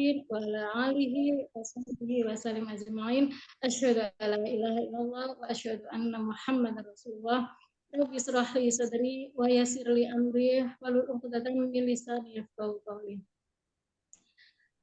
Muhammadin wa ala alihi wa sahbihi wa sallim ajma'in. Asyhadu an la ilaha illallah wa asyhadu anna Muhammadar Rasulullah. Rabbi israh li sadri wa yassir li amri wahlul 'uqdatam min lisani yafqahu qawli.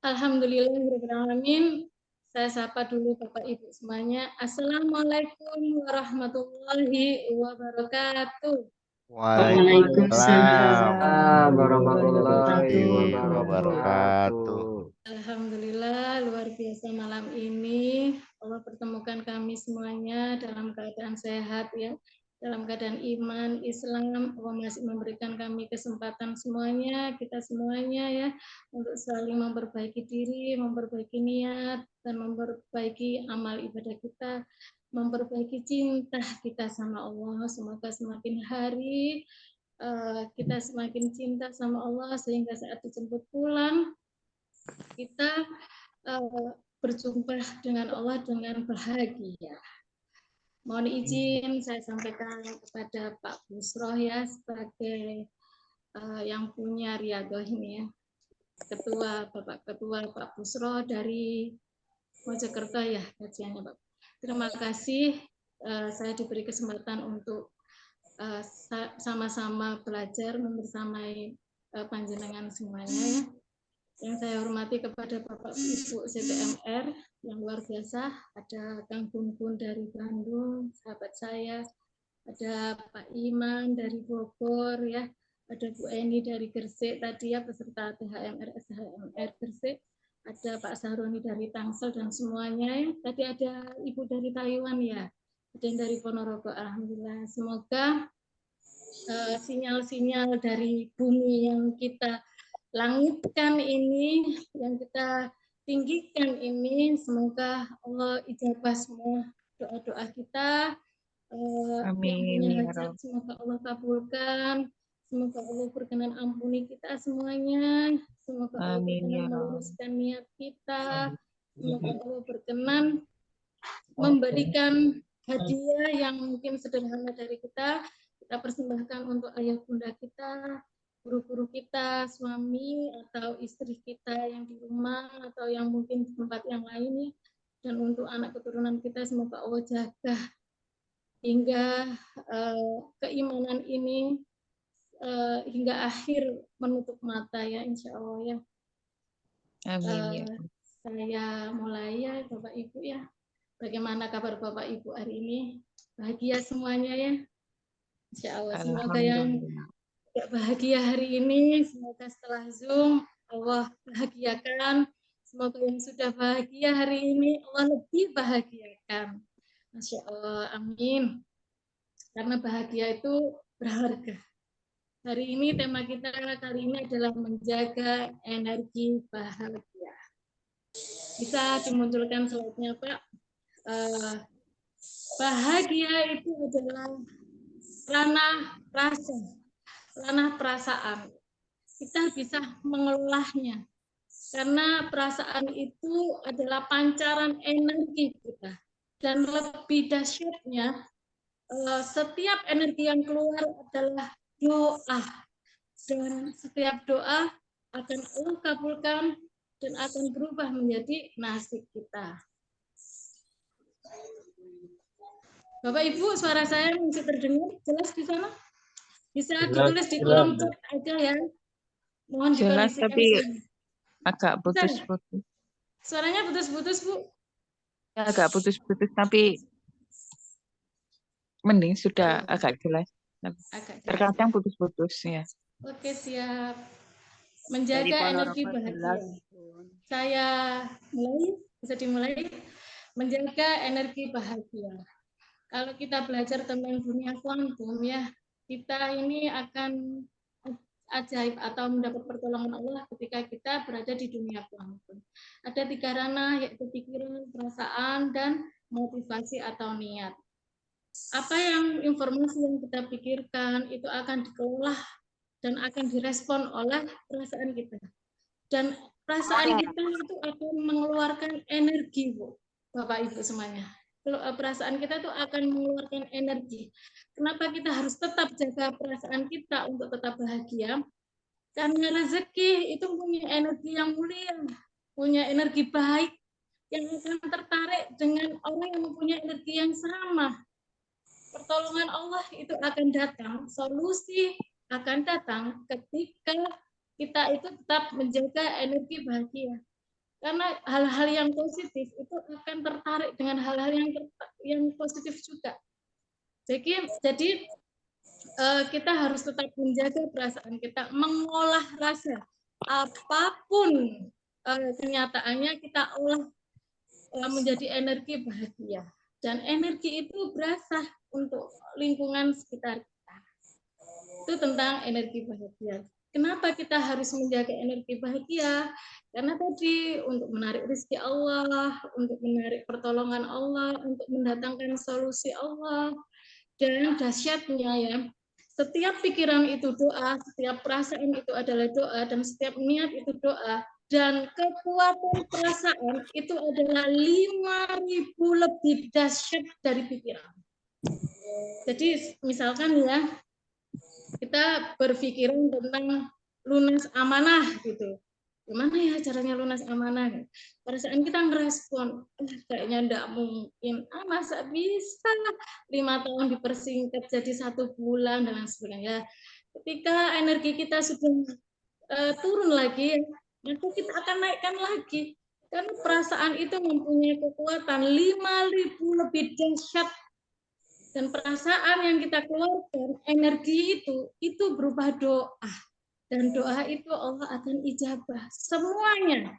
Alhamdulillahirabbil alamin. Saya sapa dulu Bapak Ibu semuanya. Assalamualaikum warahmatullahi wabarakatuh. Waalaikumsalam warahmatullahi wabarakatuh. Alhamdulillah, luar biasa malam ini Allah pertemukan kami semuanya dalam keadaan sehat ya, dalam keadaan iman, Islam. Allah masih memberikan kami kesempatan semuanya, kita semuanya ya, untuk saling memperbaiki diri, memperbaiki niat, dan memperbaiki amal ibadah kita, memperbaiki cinta kita sama Allah. Semoga semakin hari kita semakin cinta sama Allah sehingga saat dijemput pulang kita berjumpa dengan Allah dengan bahagia. Mohon izin saya sampaikan kepada Pak Busroh ya, sebagai yang punya Riyadhah ini ya, Bapak Ketua Pak Busroh dari Mojokerto ya kajiannya Pak. Terima kasih saya diberi kesempatan untuk sama-sama belajar membersamai panjenengan semuanya ya. Yang saya hormati kepada Bapak Ibu CTMR yang luar biasa, ada Kang Gun dari Bandung, sahabat saya, ada Pak Iman dari Bogor ya, ada Bu Eni dari Gresik tadi ya, peserta THMR SHMR Gresik, ada Pak Sahroni dari Tangsel dan semuanya ya. Tadi ada Ibu dari Taiwan ya, ada yang dari Ponorogo. Alhamdulillah, semoga sinyal-sinyal dari bumi yang kita langitkan ini, yang kita tinggikan ini, semoga Allah ijabah semua doa-doa kita. Yang punya hajat semoga Allah kabulkan, semoga Allah berkenan ampuni kita semuanya, semoga Allah berkenan meluruskan niat kita, semoga Allah berkenan memberikan hadiah yang mungkin sederhana dari kita persembahkan untuk ayah bunda kita, guru-guru kita, suami atau istri kita yang di rumah atau yang mungkin di tempat yang lainnya, dan untuk anak keturunan kita semoga Allah jaga hingga keimanan ini hingga akhir menutup mata ya, insya Allah ya. Amin. Saya mulai ya Bapak Ibu ya. Bagaimana kabar Bapak Ibu hari ini? Bahagia semuanya ya? Insya Allah. Semoga yang tidak bahagia hari ini, semoga setelah Zoom Allah bahagiakan. Semoga yang sudah bahagia hari ini Allah lebih bahagiakan. Masya Allah, amin. Karena bahagia itu berharga. Hari ini tema kita kali ini adalah menjaga energi bahagia. Bisa dimunculkan slide-nya Pak. Bahagia itu adalah ranah rasa, ranah perasaan. Kita bisa mengelolanya karena perasaan itu adalah pancaran energi kita, dan lebih dahsyatnya setiap energi yang keluar adalah doa, dan setiap doa akan Allah kabulkan dan akan berubah menjadi nasib kita. Bapak Ibu, suara saya masih terdengar jelas di sana? Bisa ditulis di kolom chat aja ya. Mohon jelas tapi agak putus-putus. Suaranya putus-putus, Bu. Ya, agak putus-putus tapi mending sudah agak jelas. Terkadang putus-putus ya. Oke, siap. Menjaga energi bahagia. Saya mulai, bisa dimulai. Menjaga energi bahagia. Kalau kita belajar tentang dunia kuantum ya, kita ini akan ajaib atau mendapat pertolongan Allah ketika kita berada di dunia kuantum. Ada 3 ranah, yaitu pikiran, perasaan, dan motivasi atau niat. Apa yang informasi yang kita pikirkan itu akan dikelola dan akan direspon oleh perasaan kita. Dan perasaan kita itu akan mengeluarkan energi, Bu, Bapak Ibu semuanya. Perasaan kita itu akan mengeluarkan energi. Kenapa kita harus tetap jaga perasaan kita untuk tetap bahagia? Karena rezeki itu punya energi yang mulia. punya energi baik, yang akan tertarik dengan orang yang mempunyai energi yang sama. Pertolongan Allah itu akan datang, solusi akan datang ketika kita itu tetap menjaga energi bahagia. Karena hal-hal yang positif itu akan tertarik dengan hal-hal yang positif juga. Jadi kita harus tetap menjaga perasaan kita, mengolah rasa. Apapun kenyataannya kita olah menjadi energi bahagia. Dan energi itu berasal untuk lingkungan sekitar kita. Itu tentang energi bahagia. Kenapa kita harus menjaga energi bahagia? Karena tadi untuk menarik rezeki Allah, untuk menarik pertolongan Allah, untuk mendatangkan solusi Allah. Dan dahsyatnya ya, setiap pikiran itu doa, setiap perasaan itu adalah doa, dan setiap niat itu doa. Dan kekuatan perasaan itu adalah 5.000 lebih dahsyat dari pikiran. Jadi misalkan ya, kita berpikiran tentang lunas amanah gitu. Gimana ya caranya lunas amanah? Perasaan kita ngerespon, kayaknya enggak mungkin. Masa bisa 5 tahun dipersingkat jadi 1 bulan dan sebagainya. Ketika energi kita sudah turun lagi, maka kita akan naikkan lagi. Karena perasaan itu mempunyai kekuatan 5.000 lebih dahsyat. Dan perasaan yang kita keluarkan, energi itu berupa doa. Dan doa itu Allah akan ijabah semuanya.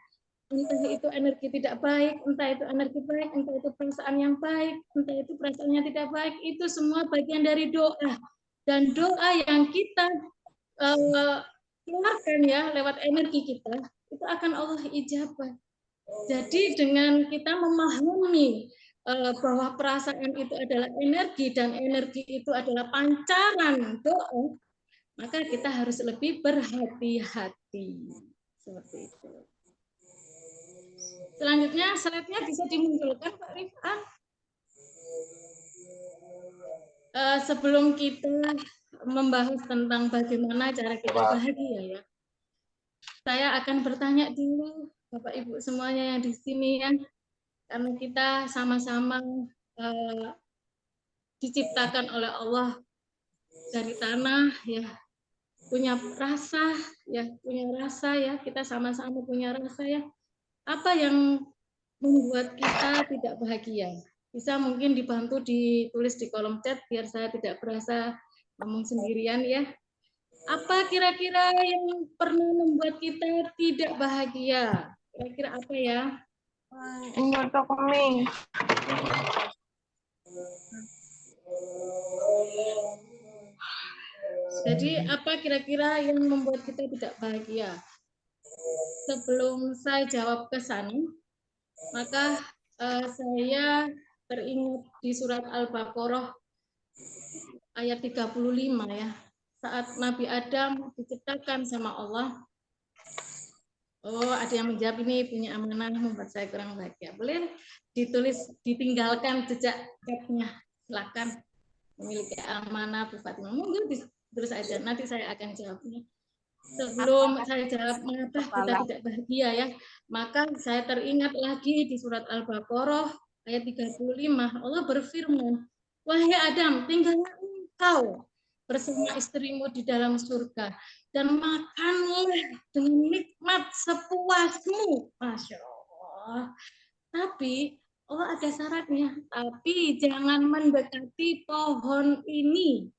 Entah itu energi tidak baik, entah itu energi baik, entah itu perasaan yang baik, entah itu perasaan yang tidak baik, itu semua bagian dari doa. Dan doa yang kita keluarkan ya lewat energi kita, itu akan Allah ijabah. Jadi dengan kita memahami bahwa perasaan itu adalah energi dan energi itu adalah pancaran doa, maka kita harus lebih berhati-hati. Seperti itu. Selanjutnya, slide-nya bisa dimunculkan, Pak Rifan. Sebelum kita membahas tentang bagaimana cara kita bahagia ya, saya akan bertanya dulu, Bapak Ibu semuanya yang di sini ya, karena kita sama-sama diciptakan oleh Allah dari tanah ya, punya rasa ya, kita sama-sama punya rasa ya. Apa yang membuat kita tidak bahagia? Bisa mungkin dibantu ditulis di kolom chat biar saya tidak berasa ngomong sendirian ya. Apa kira-kira yang pernah membuat kita tidak bahagia? Kira-kira apa ya? Jadi apa kira-kira yang membuat kita tidak bahagia? Sebelum saya jawab ke sana, maka saya teringat di surat Al-Baqarah ayat 35 ya. Saat Nabi Adam diciptakan sama Allah. Oh, ada yang menjawab ini punya amanah membuat saya kurang bahagia. Boleh ditulis, ditinggalkan jejak chatnya. Silakan memiliki amanah Bu Fatimah. Monggo terus aja, nanti saya akan jawabnya. Sebelum saya jawab mengapa kita tidak bahagia ya, maka saya teringat lagi di surat Al-Baqarah ayat 35 Allah berfirman, wahai Adam, tinggallah engkau bersama istrimu di dalam surga dan makanlah dengan nikmat sepuasmu. Masya Allah. Tapi Allah ada syaratnya, tapi jangan mendekati pohon ini.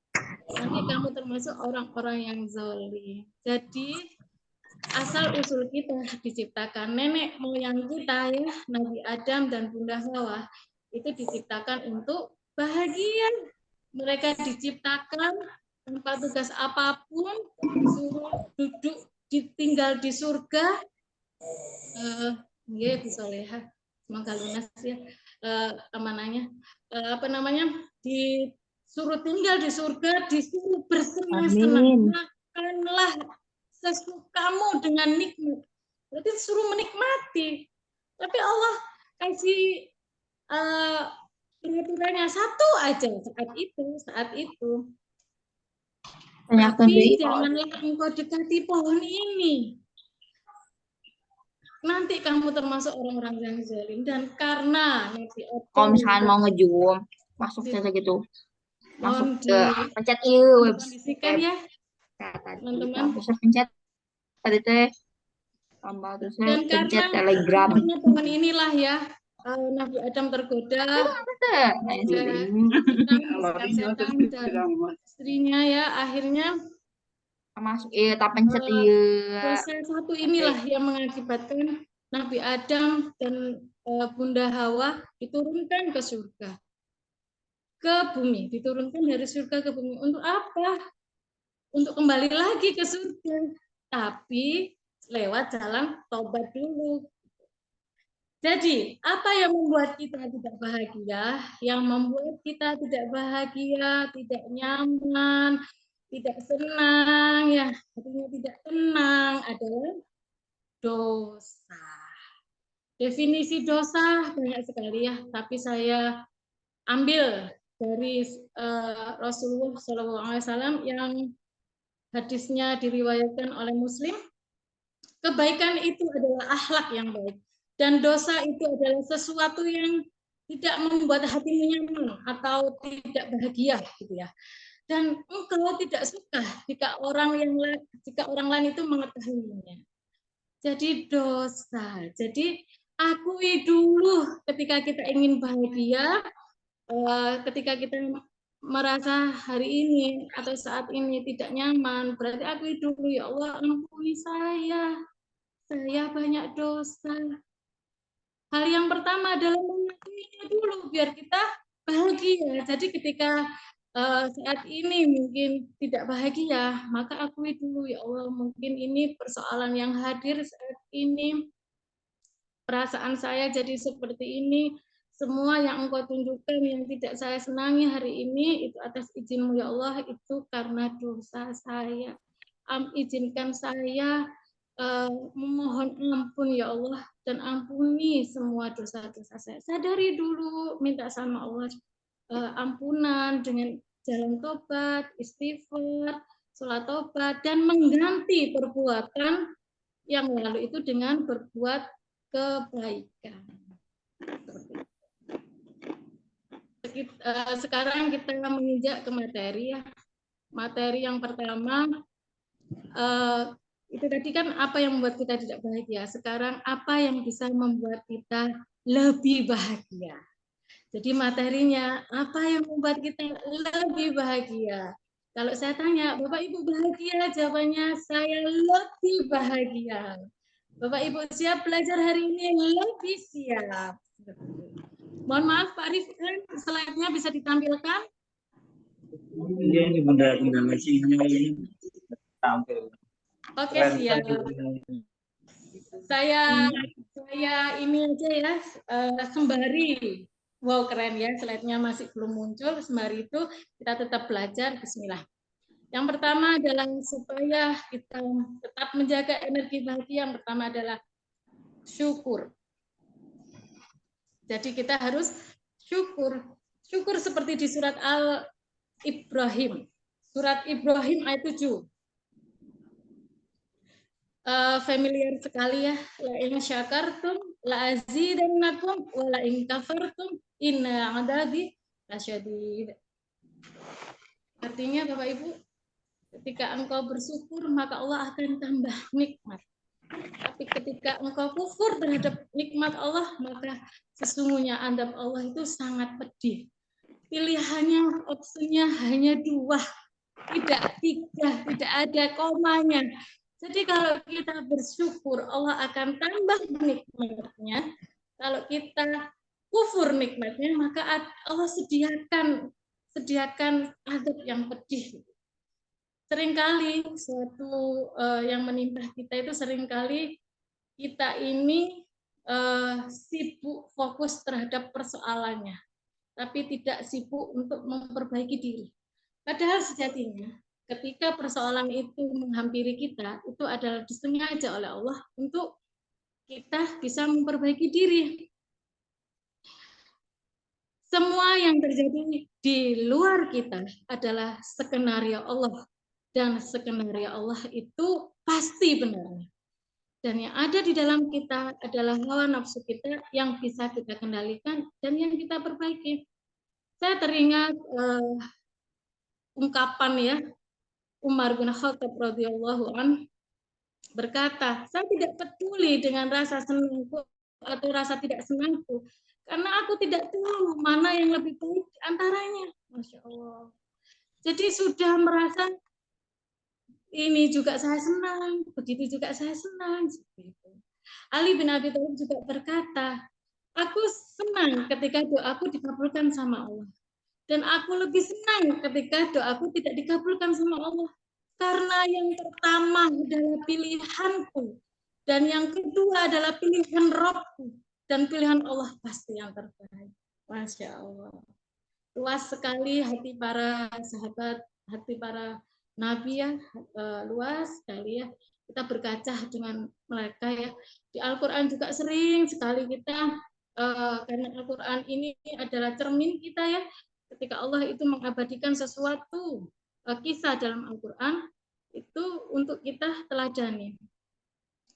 Nanti kamu termasuk orang-orang yang zalim. Jadi asal usul kita diciptakan nenek moyang kita ya, Nabi Adam dan Bunda Hawa itu diciptakan untuk bahagia. Mereka diciptakan tanpa tugas apapun, disuruh duduk tinggal di surga. Ya bisa lihat semoga lunas ya amanahnya. Apa namanya? Disuruh tinggal di surga, disuruh bersenang-senang, makanlah sesukamu dengan nikmat. Berarti disuruh menikmati. Tapi Allah kasih peraturannya satu aja saat itu. Tapi janganlah engkau dekati pohon ini. nanti kamu termasuk orang-orang yang zalim. Dan karena Nabi Kalau Adam misalkan mau ngezoom, masuk saja gitu. Masuk mohon ke pencet dikondisikan ya, teman-teman. Bisa pencet tadi teh tambah terus Dan pencet karena Telegram. teman Inilah ya, Nabi Adam tergoda setan dan istrinya ya, akhirnya masuk tak pencet dosa satu inilah yang mengakibatkan Nabi Adam dan Bunda Hawa diturunkan ke surga, ke bumi, diturunkan dari surga ke bumi. Untuk apa? Untuk kembali lagi ke surga, tapi lewat jalan taubat dulu. Jadi, apa yang membuat kita tidak bahagia? Yang membuat kita tidak bahagia, tidak nyaman, tidak senang, ya, artinya tidak tenang adalah dosa. Definisi dosa banyak sekali ya, tapi saya ambil dari Rasulullah SAW yang hadisnya diriwayatkan oleh Muslim. Kebaikan itu adalah akhlak yang baik. Dan dosa itu adalah sesuatu yang tidak membuat hatimu nyaman atau tidak bahagia gitu ya. Dan engkau tidak suka jika orang lain itu mengetahuinya. Jadi dosa. Jadi akui dulu ketika kita ingin bahagia, ketika kita merasa hari ini atau saat ini tidak nyaman, berarti akui dulu, ya Allah, ampuni saya banyak dosa. Hal yang pertama adalah mengakuinya dulu biar kita bahagia. Jadi ketika saat ini mungkin tidak bahagia, maka akui dulu, ya Allah, mungkin ini persoalan yang hadir saat ini, perasaan saya jadi seperti ini, semua yang Engkau tunjukkan yang tidak saya senangi hari ini, itu atas izin-Mu, ya Allah, itu karena dosa saya. Izinkan saya memohon ampun, ya Allah, dan ampuni semua dosa-dosa saya. Sadari dulu, minta sama Allah ampunan dengan jalan tobat, istighfar, sholat tobat, dan mengganti perbuatan yang lalu itu dengan berbuat kebaikan. Sekarang kita menginjak ke materi ya. Materi yang pertama itu tadi kan apa yang membuat kita tidak bahagia. Sekarang apa yang bisa membuat kita lebih bahagia. Jadi materinya apa yang membuat kita lebih bahagia. Kalau saya tanya, Bapak Ibu bahagia? Jawabannya saya lebih bahagia. Bapak Ibu siap belajar hari ini? Lebih siap. Mohon maaf Pak Rifkan, slide-nya bisa ditampilkan? Iya, ini benda-benda masih tampil. Oke, siap. Saya ini aja ya, sembari, wow keren ya, slide-nya masih belum muncul, sembari itu kita tetap belajar, bismillah. Yang pertama adalah supaya kita tetap menjaga energi bahagia, yang pertama adalah syukur. Jadi kita harus syukur. Syukur seperti di surat Al-Ibrahim. Surat Ibrahim ayat 7. Familiar sekali ya. La in syakartum la azidannakum wa la in kafartum inna adabi lasyadid. Artinya Bapak Ibu, ketika engkau bersyukur maka Allah akan tambah nikmat. Tapi ketika engkau kufur terhadap nikmat Allah, maka sesungguhnya azab Allah itu sangat pedih. Pilihannya, opsinya hanya 2, tidak 3, tidak ada komanya. Jadi kalau kita bersyukur, Allah akan tambah nikmatnya. Kalau kita kufur nikmatnya, maka Allah sediakan azab yang pedih. Seringkali suatu yang menimpa kita itu seringkali kita ini sibuk fokus terhadap persoalannya, tapi tidak sibuk untuk memperbaiki diri. Padahal sejatinya ketika persoalan itu menghampiri kita, itu adalah disengaja oleh Allah untuk kita bisa memperbaiki diri. Semua yang terjadi di luar kita adalah skenario Allah. Dan skenario Allah itu pasti benar. Dan yang ada di dalam kita adalah hawa nafsu kita yang bisa kita kendalikan dan yang kita perbaiki. Saya teringat ungkapan ya Umar bin Khattab radhiyallahu anhu berkata, saya tidak peduli dengan rasa senangku atau rasa tidak senangku, karena aku tidak tahu mana yang lebih baik di antaranya. Masya Allah. Jadi sudah merasa ini juga saya senang, begitu juga saya senang. Ali bin Abi Thalib juga berkata, aku senang ketika doaku dikabulkan sama Allah. Dan aku lebih senang ketika doaku tidak dikabulkan sama Allah. Karena yang pertama adalah pilihanku. Dan yang kedua adalah pilihan Rabbku. Dan pilihan Allah pasti yang terbaik. Masya Allah. Luas sekali hati para sahabat, hati para nabi ya, luas sekali ya. Kita berkaca dengan mereka ya. Di Al-Quran juga sering sekali kita, karena Al-Quran ini adalah cermin kita ya. Ketika Allah itu mengabadikan sesuatu kisah dalam Al-Quran, itu untuk kita teladani.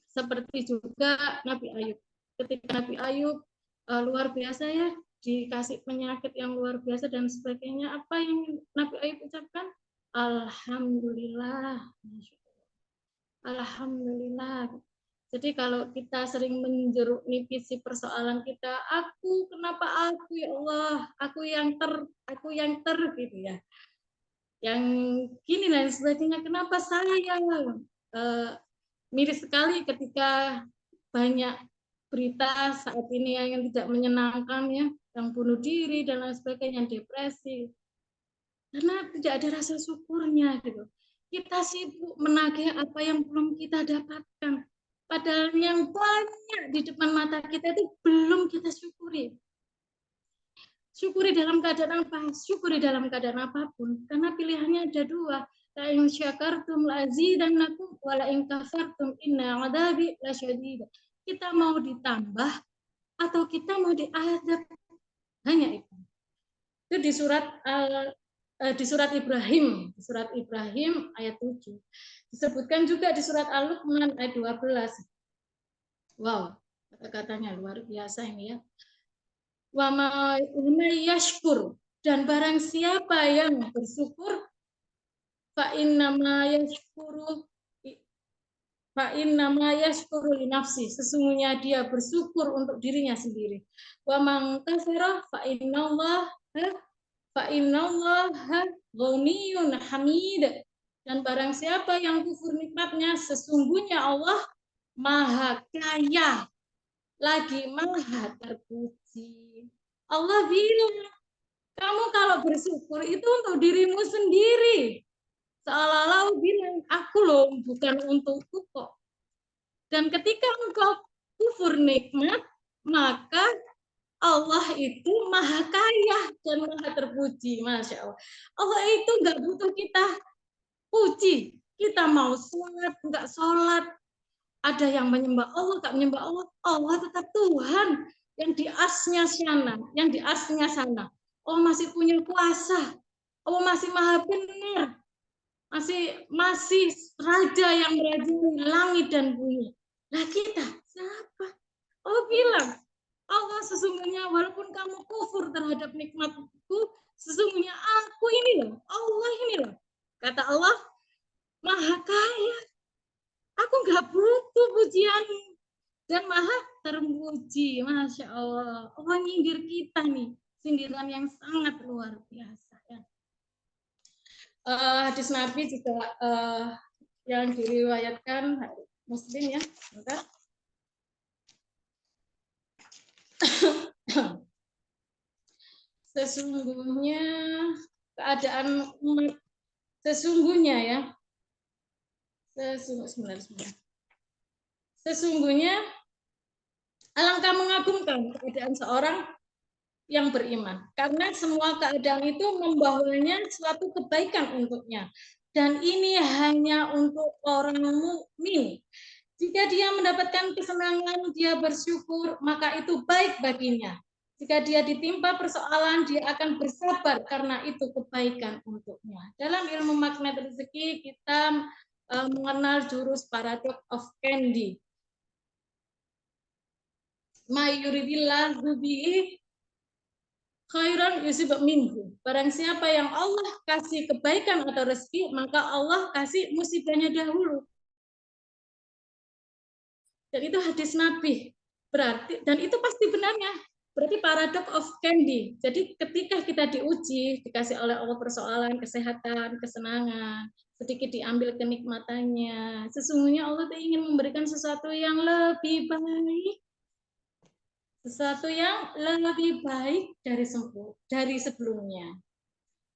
Seperti juga Nabi Ayub. Ketika Nabi Ayub luar biasa ya, dikasih penyakit yang luar biasa dan sebagainya, apa yang Nabi Ayub ucapkan? Alhamdulillah. Alhamdulillah. Jadi kalau kita sering menjeruk nipisi persoalan kita, kenapa aku ya Allah, aku yang ter gitu ya. Yang gini dan sebagainya, kenapa saya miris sekali ketika banyak berita saat ini yang tidak menyenangkan ya, yang bunuh diri dan lain sebagainya, depresi. Karena tidak ada rasa syukurnya gitu. Kita sibuk menagih apa yang belum kita dapatkan. Padahal yang banyak di depan mata kita itu belum kita syukuri. Syukuri dalam keadaan apa? Syukuri dalam keadaan apapun. Karena pilihannya ada dua. La in syakartum la'azidannakum wa la in kafartum inna 'adzabi lasyadid. Kita mau ditambah atau kita mau diazab. Hanya itu. Itu di surat Ibrahim, ayat 7. Disebutkan juga di surat Al-Luqman ayat 12. Wow, kata-katanya luar biasa ini ya. Wa may yashkur, dan barang siapa yang bersyukur, fa innama yashkuru li nafsi, sesungguhnya dia bersyukur untuk dirinya sendiri. Wa man kafara fa innallaha ghaniyun hamid, dan barang siapa yang kufur nikmatnya, sesungguhnya Allah maha kaya lagi maha terpuji. Allah bilang, kamu kalau bersyukur itu untuk dirimu sendiri. Seolah-olah bilang, aku loh bukan untukku kok. Dan ketika engkau kufur nikmat, maka Allah itu maha kaya dan maha terpuji. Masya Allah. Allah itu nggak butuh kita puji. Kita mau sholat, nggak sholat. Ada yang menyembah Allah, nggak menyembah Allah. Allah tetap Tuhan yang di arsy-Nya sana. Allah masih punya kuasa. Allah masih maha benar. Masih raja yang merajai langit dan bumi. Nah kita siapa? Allah bilang, Allah sesungguhnya walaupun kamu kufur terhadap nikmatku, sesungguhnya aku ini loh, Allah ini loh. Kata Allah, maha kaya. Aku nggak butuh pujianmu dan maha terpuji. Masya Allah. Allah nyindir kita nih, sindiran yang sangat luar biasa ya. Hadis Nabi juga yang diriwayatkan Muslim ya. Bentar. Sesungguhnya keadaan umat, sesungguhnya ya, sesungguhnya alangkah mengagumkan keadaan seorang yang beriman, karena semua keadaan itu membawanya suatu kebaikan untuknya, dan ini hanya untuk orang mukmin. Jika dia mendapatkan kesenangan, dia bersyukur, maka itu baik baginya. Jika dia ditimpa persoalan, dia akan bersabar karena itu kebaikan untuknya. Dalam ilmu magnet rezeki kita mengenal jurus paradox of Candy. Mayuridillahu bihi khairan yusib minhu. Barang siapa yang Allah kasih kebaikan atau rezeki, maka Allah kasih musibahnya dahulu. Dan itu hadis Nabi. Berarti, dan itu pasti benarnya. Berarti paradox of candy. Jadi ketika kita diuji, dikasih oleh Allah persoalan, kesehatan, kesenangan, sedikit diambil kenikmatannya. Sesungguhnya Allah ingin memberikan sesuatu yang lebih baik. Sesuatu yang lebih baik dari sebelumnya.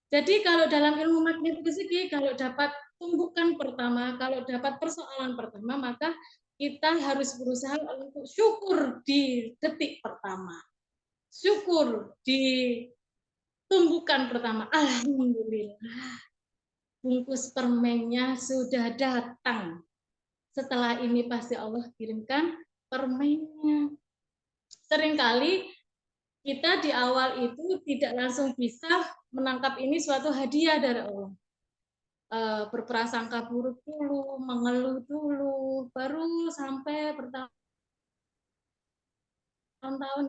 Jadi kalau dalam ilmu magnet rezeki, kalau dapat tumbukan pertama, kalau dapat persoalan pertama, maka kita harus berusaha untuk syukur di detik pertama. Syukur di tumbukan pertama. Alhamdulillah. Bungkus permennya sudah datang. Setelah ini pasti Allah kirimkan permennya. Seringkali kita di awal itu tidak langsung bisa menangkap ini suatu hadiah dari Allah. Berprasangka buruk dulu, mengeluh dulu, baru sampai bertahun-tahun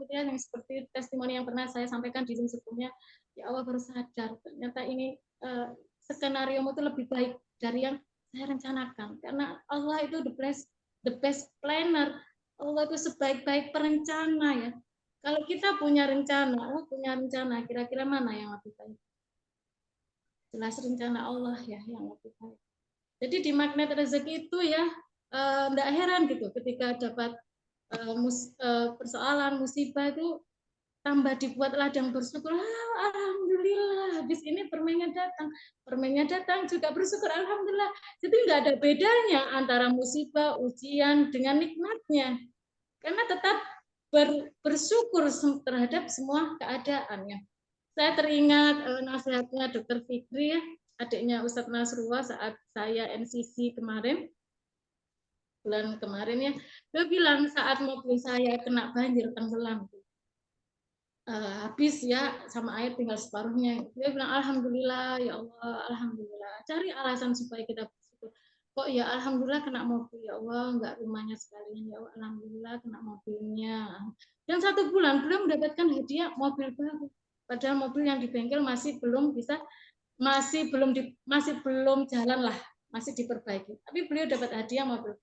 gitu ya, yang seperti testimoni yang pernah saya sampaikan di Zoom sebelumnya, ya Allah baru sadar ternyata ini skenario itu lebih baik dari yang saya rencanakan, karena Allah itu the best planner. Allah itu sebaik-baik perencana ya. Kalau kita punya rencana, kira-kira mana yang lebih baik? Jelas rencana Allah ya yang lebih baik. Jadi di magnet rezeki itu ya enggak heran gitu ketika dapat persoalan musibah itu tambah dibuat ladang bersyukur. Alhamdulillah habis ini permennya datang juga bersyukur alhamdulillah. Jadi enggak ada bedanya antara musibah, ujian dengan nikmatnya. Karena tetap bersyukur terhadap semua keadaannya. Saya teringat nasihatnya Dr. Fikri, adiknya Ustadz Nasrullah saat saya NCC kemarin, bulan kemarin ya, dia bilang saat mobil saya kena banjir tenggelam, habis ya sama air tinggal separuhnya, dia bilang alhamdulillah ya Allah, alhamdulillah. Cari alasan supaya kita bersyukur. Kok ya alhamdulillah kena mobil ya Allah, enggak rumahnya sekalian ya Allah, alhamdulillah kena mobilnya. Dan 1 bulan beliau mendapatkan hadiah mobil baru. Padahal mobil yang di bengkel masih belum jalan lah, masih diperbaiki. Tapi beliau dapat hadiah mobil.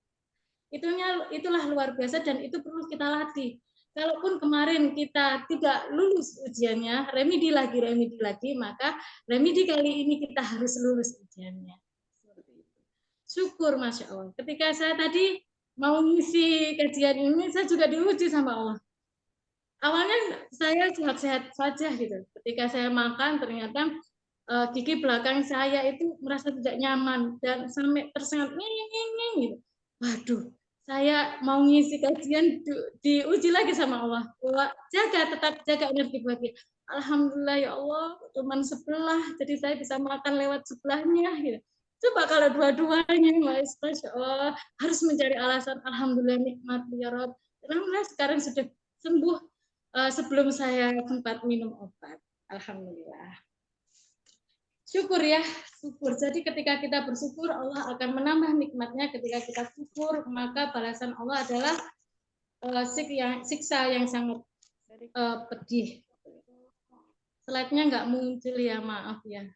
Itulah luar biasa dan itu perlu kita latih. Kalaupun kemarin kita tidak lulus ujiannya, remedi lagi, maka remedi kali ini kita harus lulus ujiannya. Syukur Masya Allah. Ketika saya tadi mau ngisi kajian ini, saya juga diuji sama Allah. Awalnya saya sehat-sehat saja gitu. Ketika saya makan ternyata gigi belakang saya itu merasa tidak nyaman dan sampai tersengat ngeng gitu. Waduh, saya mau ngisi kajian diuji lagi sama Allah. Tetap jaga energi bahagia. Alhamdulillah ya Allah, teman sebelah, jadi saya bisa makan lewat sebelahnya gitu. Coba kalau dua-duanya, Masya Allah, harus mencari alasan. Alhamdulillah nikmat ya Rob. Alhamdulillah sekarang sudah sembuh. Sebelum saya sempat minum obat, alhamdulillah. Syukur ya, syukur. Jadi ketika kita bersyukur, Allah akan menambah nikmatnya. Ketika kita syukur, maka balasan Allah adalah siksa yang sangat pedih. Slide-nya nggak muncul ya, maaf ya.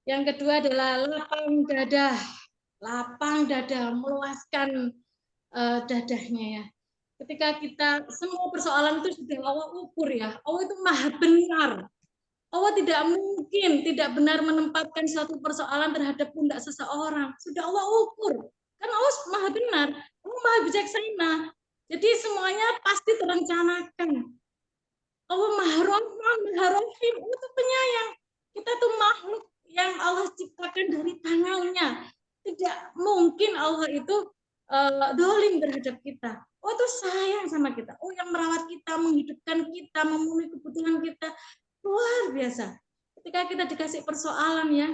Yang kedua adalah lapang dada, meluaskan dadahnya ya. Ketika kita semua persoalan itu sudah Allah ukur ya, Allah itu maha benar. Allah tidak mungkin tidak benar menempatkan suatu persoalan terhadap pundak seseorang. Sudah Allah ukur. Kan Allah maha benar, Allah maha bijaksana. Jadi semuanya pasti terencanakan. Allah maha rahman, maha rahim, Allah itu penyayang. Kita tuh makhluk yang Allah ciptakan dari tangannya. Tidak mungkin Allah itu dolim terhadap kita. Oh itu sayang sama kita. Oh yang merawat kita, menghidupkan kita, memenuhi kebutuhan kita. Luar biasa. Ketika kita dikasih persoalan ya,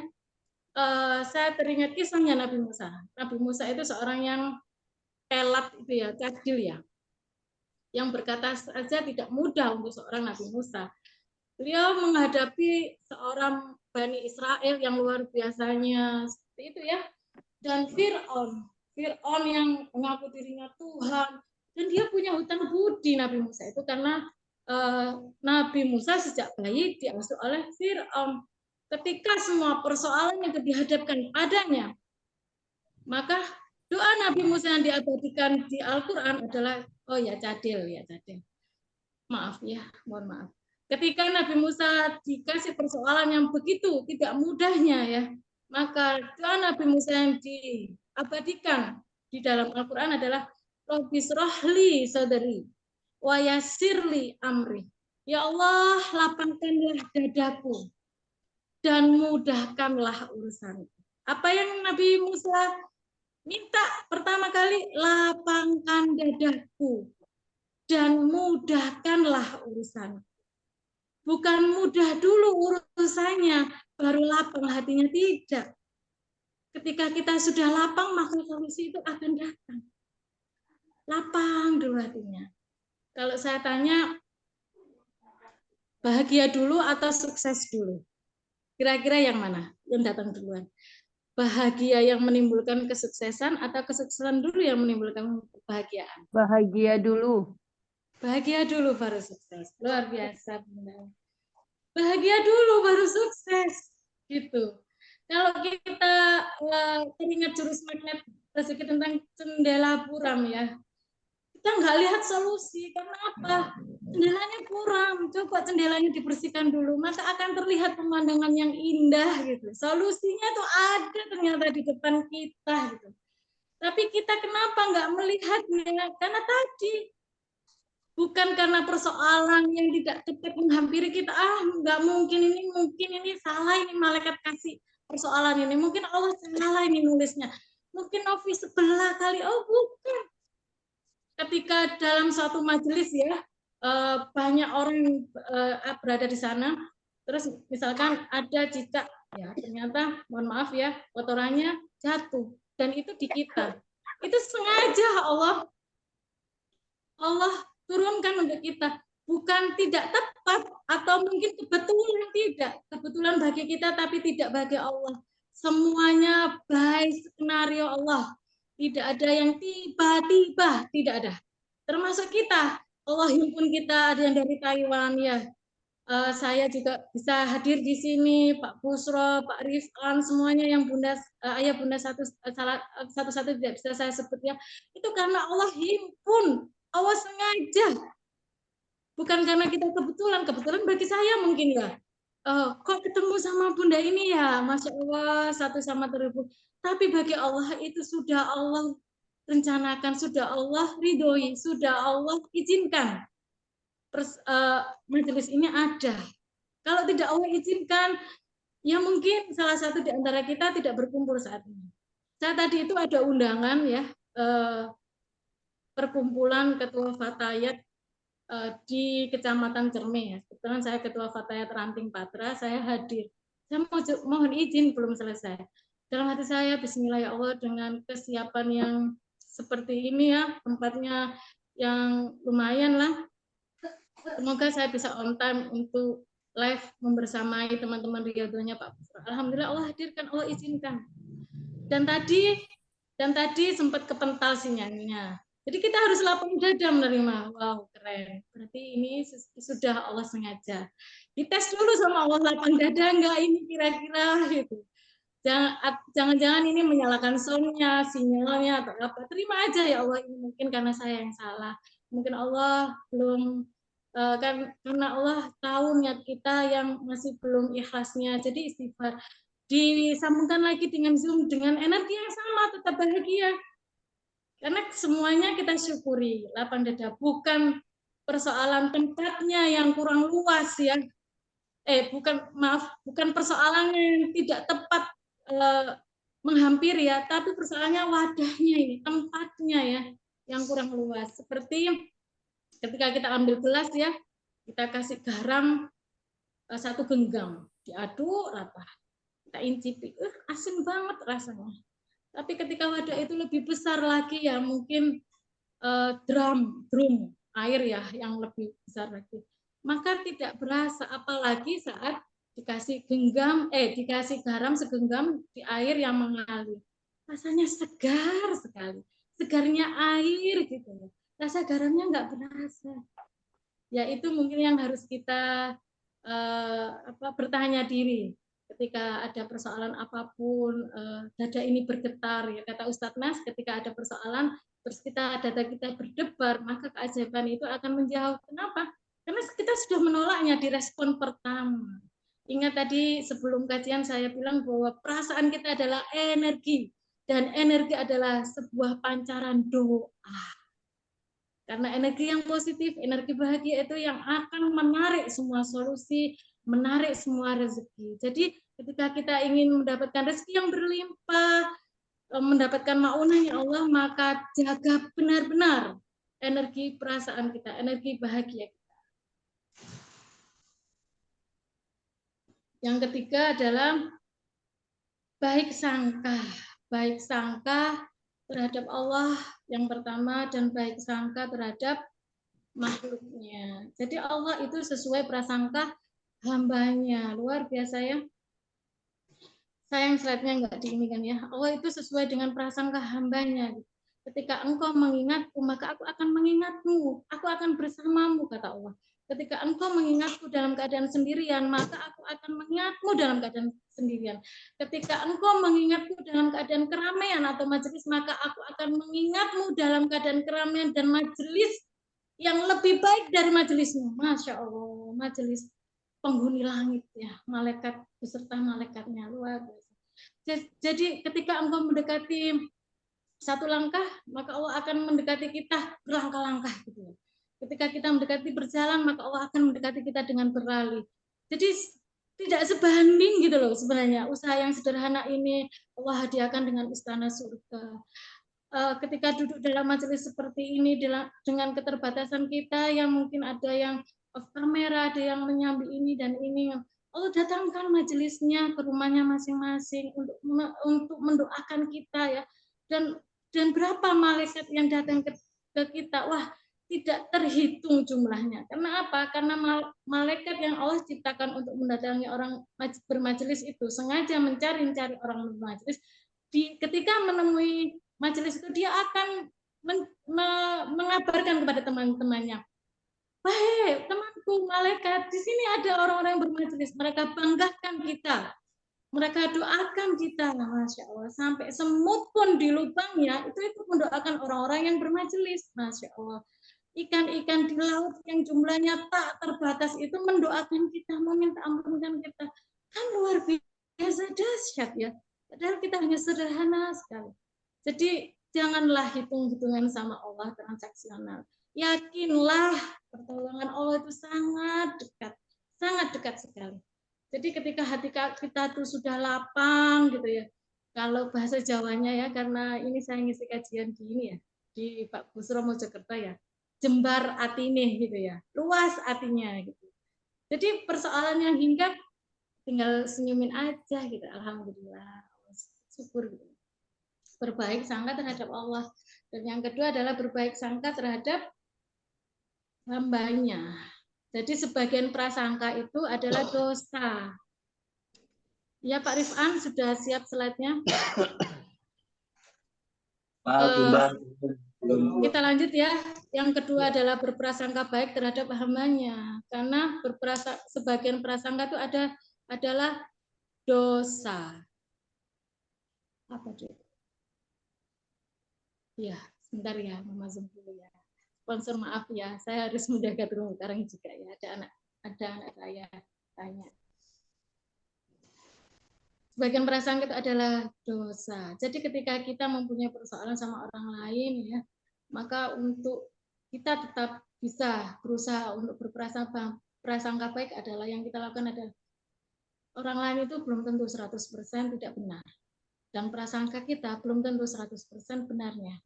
saya teringat kisahnya Nabi Musa. Nabi Musa itu seorang yang pelat itu ya, kecil ya. Yang berkata saja tidak mudah untuk seorang Nabi Musa. Beliau menghadapi seorang Bani Israel yang luar biasanya seperti itu ya. Dan Fir'aun yang mengaku dirinya Tuhan, Dan dia punya hutang budi Nabi Musa itu karena Nabi Musa sejak bayi diasuh oleh Fir'aun. Ketika semua persoalan yang dihadapkan padanya, maka doa Nabi Musa yang diabadikan di Al-Quran adalah, oh ya cadel, maaf ya, mohon maaf. Ketika Nabi Musa dikasih persoalan yang begitu tidak mudahnya ya, maka doa Nabi Musa yang diabadikan di dalam Al-Quran adalah Rabbis rohli sadari wa yassirli amri. Ya Allah, lapangkanlah dadaku dan mudahkanlah urusan. Apa yang Nabi Musa minta pertama kali? Lapangkan dadaku dan mudahkanlah urusan. Bukan mudah dulu urusannya, baru lapang hatinya, tidak. Ketika kita sudah lapang, maka solusi itu akan datang. Lapang dulu hatinya. Kalau saya tanya, bahagia dulu atau sukses dulu? Kira-kira yang mana yang datang duluan? Bahagia yang menimbulkan kesuksesan atau kesuksesan dulu yang menimbulkan kebahagiaan? Bahagia dulu. Bahagia dulu baru sukses. Luar biasa, Bunda. Bahagia dulu baru sukses. Gitu. Kalau kita teringat jurus magnet sedikit tentang jendela buram ya, kita nggak lihat solusi. Karena apa? Jendelanya buram. Coba jendelanya dibersihkan dulu, maka akan terlihat pemandangan yang indah gitu. Solusinya tuh ada ternyata di depan kita gitu. Tapi kita kenapa nggak melihatnya? Karena tadi bukan karena persoalan yang tidak tepat menghampiri kita. Nggak mungkin ini salah, ini malaikat kasih persoalan ini. Mungkin Allah salah ini nulisnya. Mungkin Novi sebelah kali. Oh bukan. Ketika dalam suatu majelis ya, banyak orang berada di sana, terus misalkan ada cicak, ya ternyata mohon maaf ya, kotorannya jatuh dan itu di kita. Itu sengaja Allah turunkan untuk kita, bukan tidak tepat atau mungkin kebetulan, tidak kebetulan bagi kita tapi tidak bagi Allah. Semuanya baik skenario Allah. Tidak ada yang tiba-tiba, tidak ada. Termasuk kita, Allah himpun kita, ada yang dari Taiwan ya. Saya juga bisa hadir di sini, Pak Busro, Pak Rifan, semuanya yang Bunda, ayah Bunda satu-satu tidak bisa saya sebut ya. Itu karena Allah himpun, Allah sengaja. Bukan karena kita kebetulan bagi saya mungkin ya. Kok ketemu sama Bunda ini ya, Masya Allah, satu sama teribu. Tapi bagi Allah itu sudah Allah rencanakan, sudah Allah ridhoi, sudah Allah izinkan. Majelis ini ada. Kalau tidak Allah izinkan, ya mungkin salah satu di antara kita tidak berkumpul saat ini. Saya tadi itu ada undangan ya, perkumpulan ketua Fatayat di Kecamatan Cerme ya. Kebetulan saya ketua Fatayat Ranting Patra, saya hadir. Saya mohon izin belum selesai. Dalam hati saya, Bismillah ya Allah, dengan kesiapan yang seperti ini ya, tempatnya yang lumayan lah. Semoga saya bisa on time untuk live membersamai teman-teman Riyadhahnya Pak Busro. Alhamdulillah Allah hadirkan, Allah izinkan. Dan tadi sempat kepental sinyalnya. Jadi kita harus lapang dada menerima. Wow, keren. Berarti ini sudah Allah sengaja. Dites dulu sama Allah, lapang dada enggak ini kira-kira gitu. Jangan-jangan ini menyalakan soundnya, sinyalnya atau apa. Terima aja ya Allah, ini mungkin karena saya yang salah. Mungkin Allah belum karena Allah tahu niat kita yang masih belum ikhlasnya. Jadi istighfar. Disambungkan lagi dengan Zoom dengan energi yang sama, tetap bahagia. Karena semuanya kita syukuri, lapang dada. Bukan persoalan tempatnya yang kurang luas ya. Bukan persoalan yang tidak tepat menghampiri ya, tapi persoalannya wadahnya ini, tempatnya ya, yang kurang luas. Seperti ketika kita ambil gelas ya, kita kasih garam 1 genggam, diaduk rata. Kita incipi, asin banget rasanya. Tapi ketika wadah itu lebih besar lagi ya, mungkin drum air ya yang lebih besar lagi, maka tidak berasa, apalagi saat dikasih garam segenggam di air yang mengalir. Rasanya segar sekali, segarnya air gitu. rasa garamnya nggak berasa. Ya itu mungkin yang harus kita bertanya diri ketika ada persoalan apapun, dada ini bergetar ya kata Ustadz Mas, ketika ada persoalan terus dada kita berdebar, maka keajaiban itu akan menjauh. Kenapa? Karena kita sudah menolaknya di respon pertama. Ingat tadi sebelum kajian saya bilang bahwa perasaan kita adalah energi, dan energi adalah sebuah pancaran doa. Karena energi yang positif, energi bahagia itu yang akan menarik semua solusi, menarik semua rezeki. Jadi ketika kita ingin mendapatkan rezeki yang berlimpah, mendapatkan maunahnya Allah, maka jaga benar-benar energi perasaan kita, energi bahagia kita. Yang ketiga adalah baik sangka. Baik sangka terhadap Allah yang pertama, dan baik sangka terhadap makhluknya. Jadi Allah itu sesuai prasangka hambanya. Luar biasa ya. Sayang slide-nya nggak diinikan ya. Allah itu sesuai dengan prasangka hambanya. Ketika engkau mengingatku, maka aku akan mengingatmu. Aku akan bersamamu, kata Allah. Ketika engkau mengingatku dalam keadaan sendirian, maka aku akan mengingatmu dalam keadaan sendirian. Ketika engkau mengingatku dalam keadaan keramaian atau majelis, maka aku akan mengingatmu dalam keadaan keramaian dan majelis yang lebih baik dari majelismu. Masya Allah, majelis penghuni langit ya, malaikat beserta malaikatnya, luar biasa. Jadi ketika engkau mendekati satu langkah, maka Allah akan mendekati kita berlangkah-langkah gitu. Ketika kita mendekati berjalan, maka Allah akan mendekati kita dengan berlari. Jadi tidak sebanding gitu loh sebenarnya. Usaha yang sederhana ini Allah hadiahkan dengan istana surga. Ketika duduk dalam majelis seperti ini dengan keterbatasan kita yang mungkin ada yang off kamera, ada yang menyambi ini dan ini, Allah datangkan majelisnya ke rumahnya masing-masing untuk mendoakan kita ya. Dan berapa malaikat yang datang ke kita, wah tidak terhitung jumlahnya. Karena apa? Karena malaikat yang Allah ciptakan untuk mendatangi orang bermajelis itu sengaja mencari orang bermajelis. Ketika menemui majelis itu, dia akan mengabarkan kepada teman-temannya, baik temanku malaikat, di sini ada orang-orang yang bermajelis, mereka banggakan kita, mereka doakan kita, Masya Allah, sampai semut pun di lubangnya itu mendoakan orang-orang yang bermajelis, Masya Allah. Ikan-ikan di laut yang jumlahnya tak terbatas itu mendoakan kita, meminta ampunkan kita, kan luar biasa dahsyat ya. Padahal kita hanya sederhana sekali. Jadi janganlah hitung-hitungan sama Allah transaksional. Yakinlah pertolongan Allah itu sangat dekat sekali. Jadi ketika hati kita tuh sudah lapang gitu ya, kalau bahasa Jawanya ya, karena ini saya ngisi kajian di ini ya, di Pak Busro Mojokerto ya, jembar atine gitu ya, luas hatinya gitu. Jadi persoalan yang hinggap tinggal senyumin aja gitu, alhamdulillah, syukur gitu. Berbaik sangka terhadap Allah. Dan yang kedua adalah berbaik sangka terhadap hambanya. Jadi sebagian prasangka itu adalah dosa. Ya Pak Rifan, sudah siap slide-nya? Kita lanjut ya. Yang kedua adalah berprasangka baik terhadap hambanya. Karena sebagian prasangka itu adalah dosa. Apa itu? Ya, sebentar ya, Mama Zoom dulu ya. Sponsor maaf ya, saya harus menjaga terumbu karang juga ya. Ada anak saya tanya. Sebagian prasangka itu adalah dosa. Jadi ketika kita mempunyai persoalan sama orang lain ya, maka untuk kita tetap bisa berusaha untuk berprasangka baik adalah yang kita lakukan adalah orang lain itu belum tentu 100% tidak benar. Dan prasangka kita belum tentu 100% benarnya.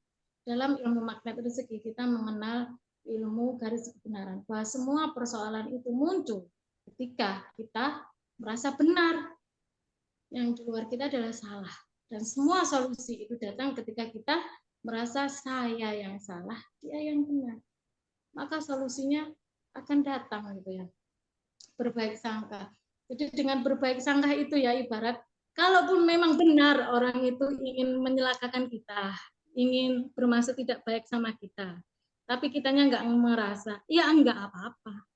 Dalam ilmu magnet rezeki kita mengenal ilmu garis kebenaran, bahwa semua persoalan itu muncul ketika kita merasa benar, yang di luar kita adalah salah, dan semua solusi itu datang ketika kita merasa saya yang salah, dia yang benar, maka solusinya akan datang gitu ya. Berbaik sangka. Jadi dengan berbaik sangka itu ya, ibarat kalaupun memang benar orang itu ingin menyelakakan kita, ingin bermaksud tidak baik sama kita, tapi kitanya nggak merasa, ya enggak apa-apa.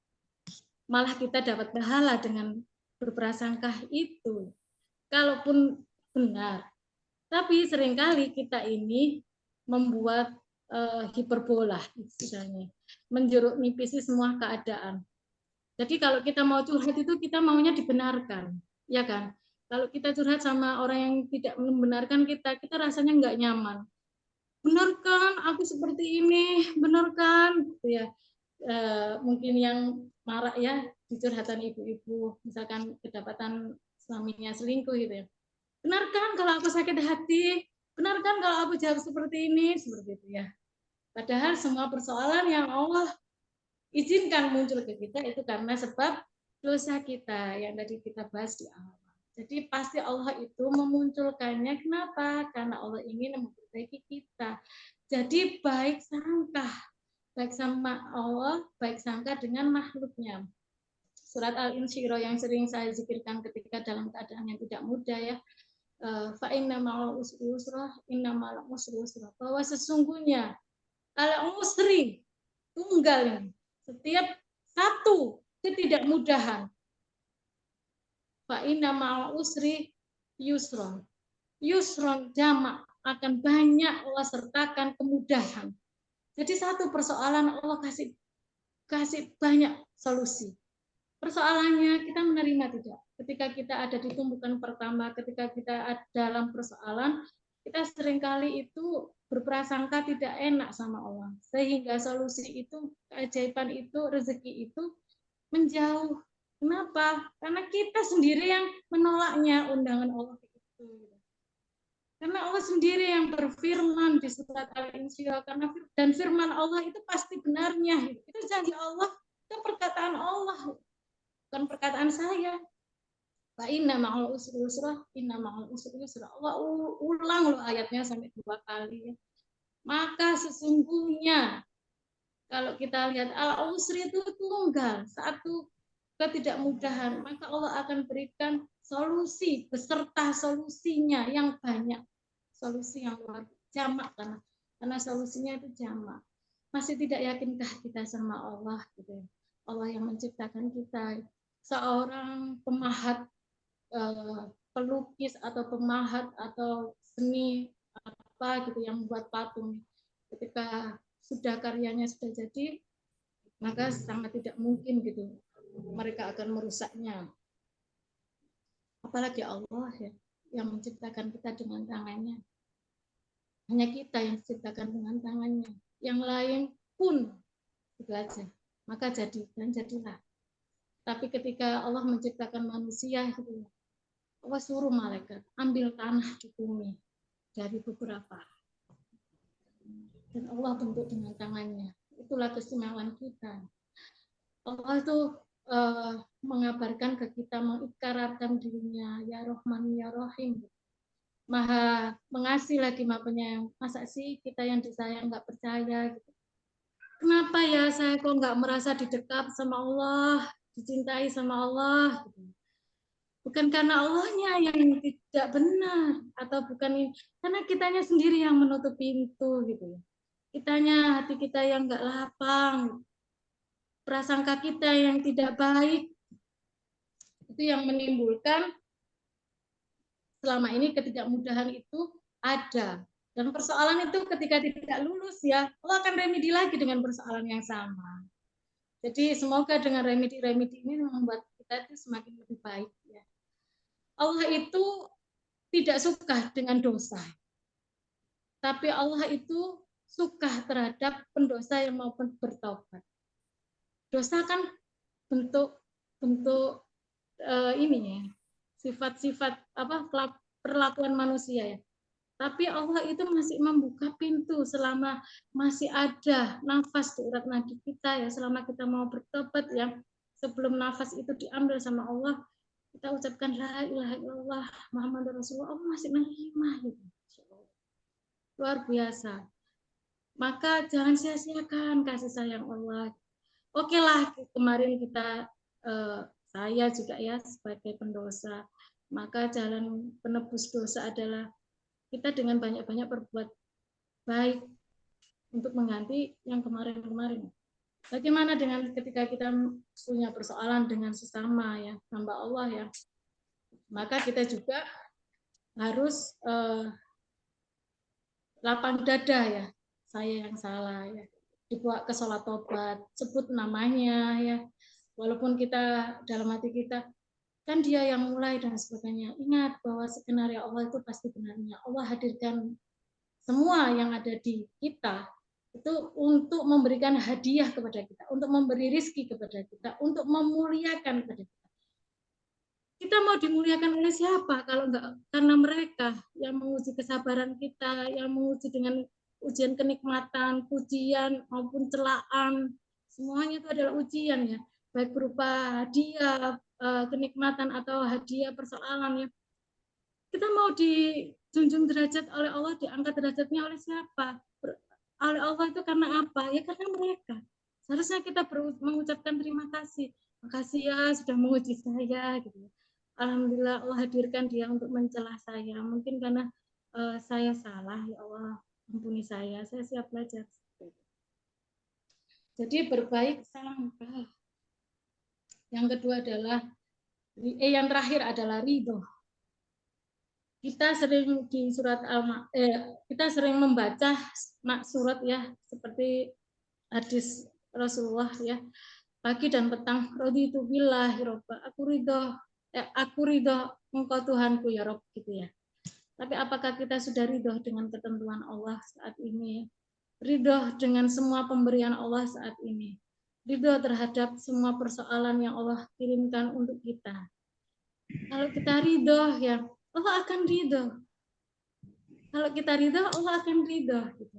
Malah kita dapat pahala dengan berprasangka itu. Kalaupun benar. Tapi seringkali kita ini membuat hiperbola istilahnya, menjeruk nipisi semua keadaan. Jadi kalau kita mau curhat itu kita maunya dibenarkan, ya kan? Kalau kita curhat sama orang yang tidak membenarkan kita, kita rasanya nggak nyaman. Benar kan, aku seperti ini, benar kan, gitu ya. Mungkin yang marah ya di curhatan ibu-ibu, misalkan kedapatan suaminya selingkuh gitu ya. Benar kan kalau aku sakit hati? Benar kan kalau aku jawab seperti ini? Seperti itu ya. Padahal semua persoalan yang Allah izinkan muncul ke kita itu karena sebab dosa kita yang tadi kita bahas di awal. Jadi pasti Allah itu memunculkannya. Kenapa? Karena Allah ingin memperbaiki kita. Jadi baik sangka. Baik sama Allah, baik sangka dengan makhluknya. Surat Al-Insyirah yang sering saya zikirkan ketika dalam keadaan yang tidak mudah ya. Fa inna ma'al usri yusra, inna ma'al usri yusra. Bahwa sesungguhnya al-usri tunggal, setiap satu ketidakmudahan. Fa inna ma'al usri yusra. Yusron jamak akan banyak Allah sertakan kemudahan. Jadi satu persoalan Allah kasih banyak solusi. Persoalannya kita menerima tidak. Ketika kita ada di tumpukan pertama, ketika kita ada dalam persoalan, kita seringkali itu berprasangka tidak enak sama Allah. Sehingga solusi itu, keajaiban itu, rezeki itu menjauh. Kenapa? Karena kita sendiri yang menolaknya undangan Allah itu. Karena Allah sendiri yang berfirman di surat Al-Insyirah, dan firman Allah itu pasti benarnya. Itu janji Allah, itu perkataan Allah, bukan perkataan saya. Fa inna ma'al usri yusra, inna ma'al usri yusra. Allah ulang loh ayatnya sampai 2 kali. Maka sesungguhnya kalau kita lihat al-usri itu tunggal, satu ketidakmudahan, maka Allah akan berikan solusi beserta solusinya yang banyak. Solusi yang luar jamak karena solusinya itu jamak. Masih tidak yakinkah kita sama Allah gitu ya? Allah yang menciptakan kita. Seorang pemahat pelukis atau pemahat atau seni apa gitu yang membuat patung, ketika sudah karyanya sudah jadi, maka sangat tidak mungkin gitu mereka akan merusaknya. Apalagi Allah ya yang menciptakan kita dengan tangannya. Hanya kita yang diciptakan dengan tangannya. Yang lain pun belajar. Maka jadi dan jadilah. Tapi ketika Allah menciptakan manusia, Allah suruh malaikat ambil tanah di bumi dari beberapa. Dan Allah bentuk dengan tangannya. Itulah keistimewaan kita. Allah itu mengabarkan ke kita, mengikrarkan dirinya, ya Rahman, ya Rahim. Maha mengasih lagi maha penyayang. Masa sih kita yang disayang nggak percaya gitu. Kenapa ya saya kok nggak merasa didekat sama Allah, dicintai sama Allah gitu. Bukan karena Allahnya yang tidak benar atau bukan karena kitanya sendiri yang menutup pintu gitu. Kitanya, hati kita yang nggak lapang, prasangka kita yang tidak baik, itu yang menimbulkan selama ini ketidakmudahan itu ada. Dan persoalan itu ketika tidak lulus ya, Allah akan remedi lagi dengan persoalan yang sama. Jadi semoga dengan remedi-remedi ini membuat kita itu semakin lebih baik ya. Allah itu tidak suka dengan dosa. Tapi Allah itu suka terhadap pendosa yang mau bertobat. Dosa kan bentuk ini ya, sifat-sifat apa perlakuan manusia ya. Tapi Allah itu masih membuka pintu selama masih ada nafas di urat nadi kita ya, selama kita mau bertobat ya, sebelum nafas itu diambil sama Allah, kita ucapkan la ilaha illallah Muhammadur Rasulullah, Allah masih menerima gitu. Luar biasa. Maka jangan sia-siakan kasih sayang Allah. Oke lah, kemarin kita saya juga ya sebagai pendosa, maka jalan penebus dosa adalah kita dengan banyak-banyak berbuat baik untuk mengganti yang kemarin-kemarin. Bagaimana dengan ketika kita punya persoalan dengan sesama ya hamba Allah ya, maka kita juga harus lapang dada ya, saya yang salah ya, dibawa ke sholat tobat, sebut namanya ya, walaupun kita dalam hati kita kan dia yang mulai dan sebagainya. Ingat bahwa skenario Allah itu pasti benarnya. Allah hadirkan semua yang ada di kita itu untuk memberikan hadiah kepada kita, untuk memberi rizki kepada kita, untuk memuliakan kepada kita. Kita mau dimuliakan oleh siapa kalau enggak karena mereka yang menguji kesabaran kita, yang menguji dengan ujian kenikmatan, pujian maupun celaan, semuanya itu adalah ujian ya, baik berupa hadiah, kenikmatan atau hadiah persoalan ya. Kita mau dijunjung derajat oleh Allah, diangkat derajatnya oleh siapa? Oleh Allah itu karena apa? Ya karena mereka. Seharusnya kita mengucapkan terima kasih. Makasih ya sudah menguji saya gitu. Alhamdulillah Allah hadirkan dia untuk mencela saya. Mungkin karena saya salah, ya Allah ampuni saya siap belajar. Jadi berbaik sangka. Yang kedua adalah yang terakhir adalah ridho. Kita sering di surat kita sering membaca surat ya seperti hadis Rasulullah ya, pagi dan petang, raditu billahi robba, aku ridho engkau Tuhanku ya Rob gitu ya. Tapi apakah kita sudah ridho dengan ketentuan Allah saat ini? Ridho dengan semua pemberian Allah saat ini? Ridho terhadap semua persoalan yang Allah kirimkan untuk kita? Kalau kita ridho ya Allah akan ridho. Kalau kita ridho Allah akan ridho gitu.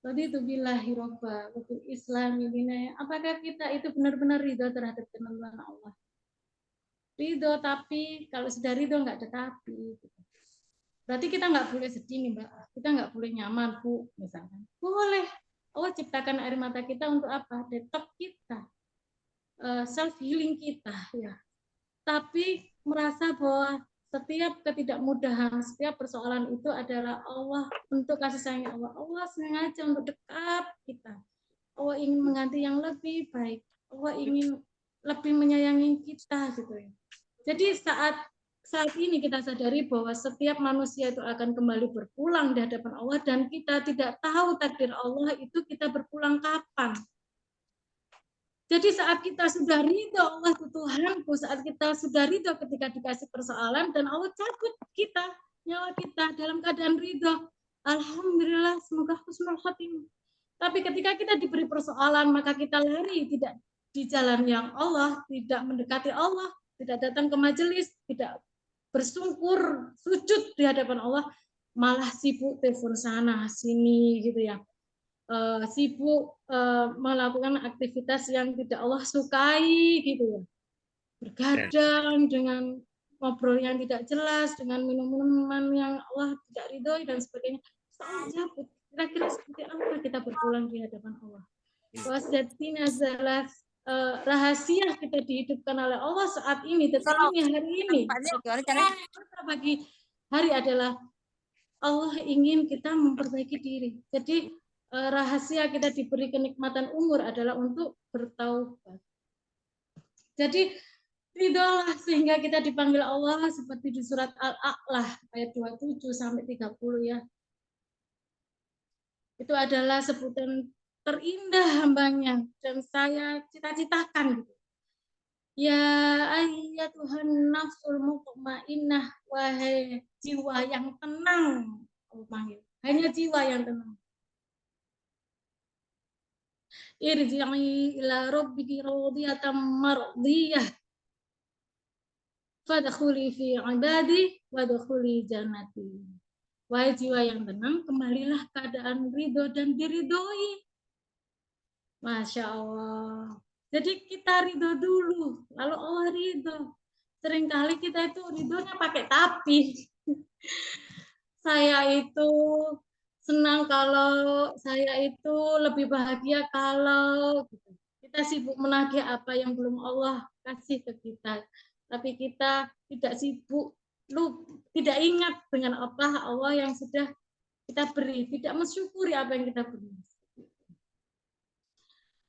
Tadi itu billahi robba untuk Islam ini. Apakah kita itu benar-benar ridho terhadap ketentuan Allah? Ridho, tapi kalau sudah ridho nggak ada tapi. Gitu. Berarti kita nggak boleh sedih nih Mbak. Kita nggak boleh nyaman Bu, misalkan. Boleh. Allah ciptakan air mata kita untuk apa? Detox kita, self healing kita ya. Tapi merasa bahwa setiap ketidakmudahan, setiap persoalan itu adalah Allah untuk kasih sayang Allah. Allah sengaja untuk dekat kita. Allah ingin mengganti yang lebih baik. Allah ingin lebih menyayangi kita gitu ya. Jadi saat ini kita sadari bahwa setiap manusia itu akan kembali berpulang di hadapan Allah dan kita tidak tahu takdir Allah itu kita berpulang kapan. Jadi saat kita sudah ridho Allah itu Tuhanku, saat kita sudah ridho ketika dikasih persoalan dan Allah cabut kita, nyawa kita dalam keadaan ridho, alhamdulillah semoga husnul khotimah. Tapi ketika kita diberi persoalan maka kita lari tidak di jalan yang Allah, tidak mendekati Allah, tidak datang ke majelis, tidak bersungkur, sujud di hadapan Allah, malah sibuk telepon sana sini gitu ya. Sibuk melakukan aktivitas yang tidak Allah sukai gitu ya, bergadang dengan ngobrol yang tidak jelas, dengan minum-minuman yang Allah tidak ridhoi dan sebagainya. Soalnya kira-kira seperti apa kita berpulang di hadapan Allah? Wasdatina zalas rahasia kita dihidupkan oleh Allah saat ini, detik ini, hari ini. Bagi hari adalah Allah ingin kita memperbaiki diri. Jadi rahasia kita diberi kenikmatan umur adalah untuk bertaubat. Jadi ridholah sehingga kita dipanggil Allah seperti di surat Al-A'la ayat 27 sampai 30 ya. Itu adalah sebutan terindah hambanya dan saya cita-citakan. Ya ayyatuhan nafsul mutmainnah, wahai jiwa yang tenang. Allah panggil. Hanya jiwa yang tenang. Irji'i ila rabbiki radiyatan mardiyah. Fadkhuli fi ibadi wadkhuli jannati. Wahai jiwa yang tenang, kembalilah keadaan ridho dan diridhoi. Masya Allah. Jadi kita ridho dulu, lalu Allah ridho. Seringkali kita itu ridhonya pakai tapi. Saya itu senang kalau, saya itu lebih bahagia kalau gitu. Kita sibuk menagih apa yang belum Allah kasih ke kita. Tapi kita tidak sibuk, tidak ingat dengan apa Allah yang sudah kita beri, tidak mensyukuri apa yang kita beri.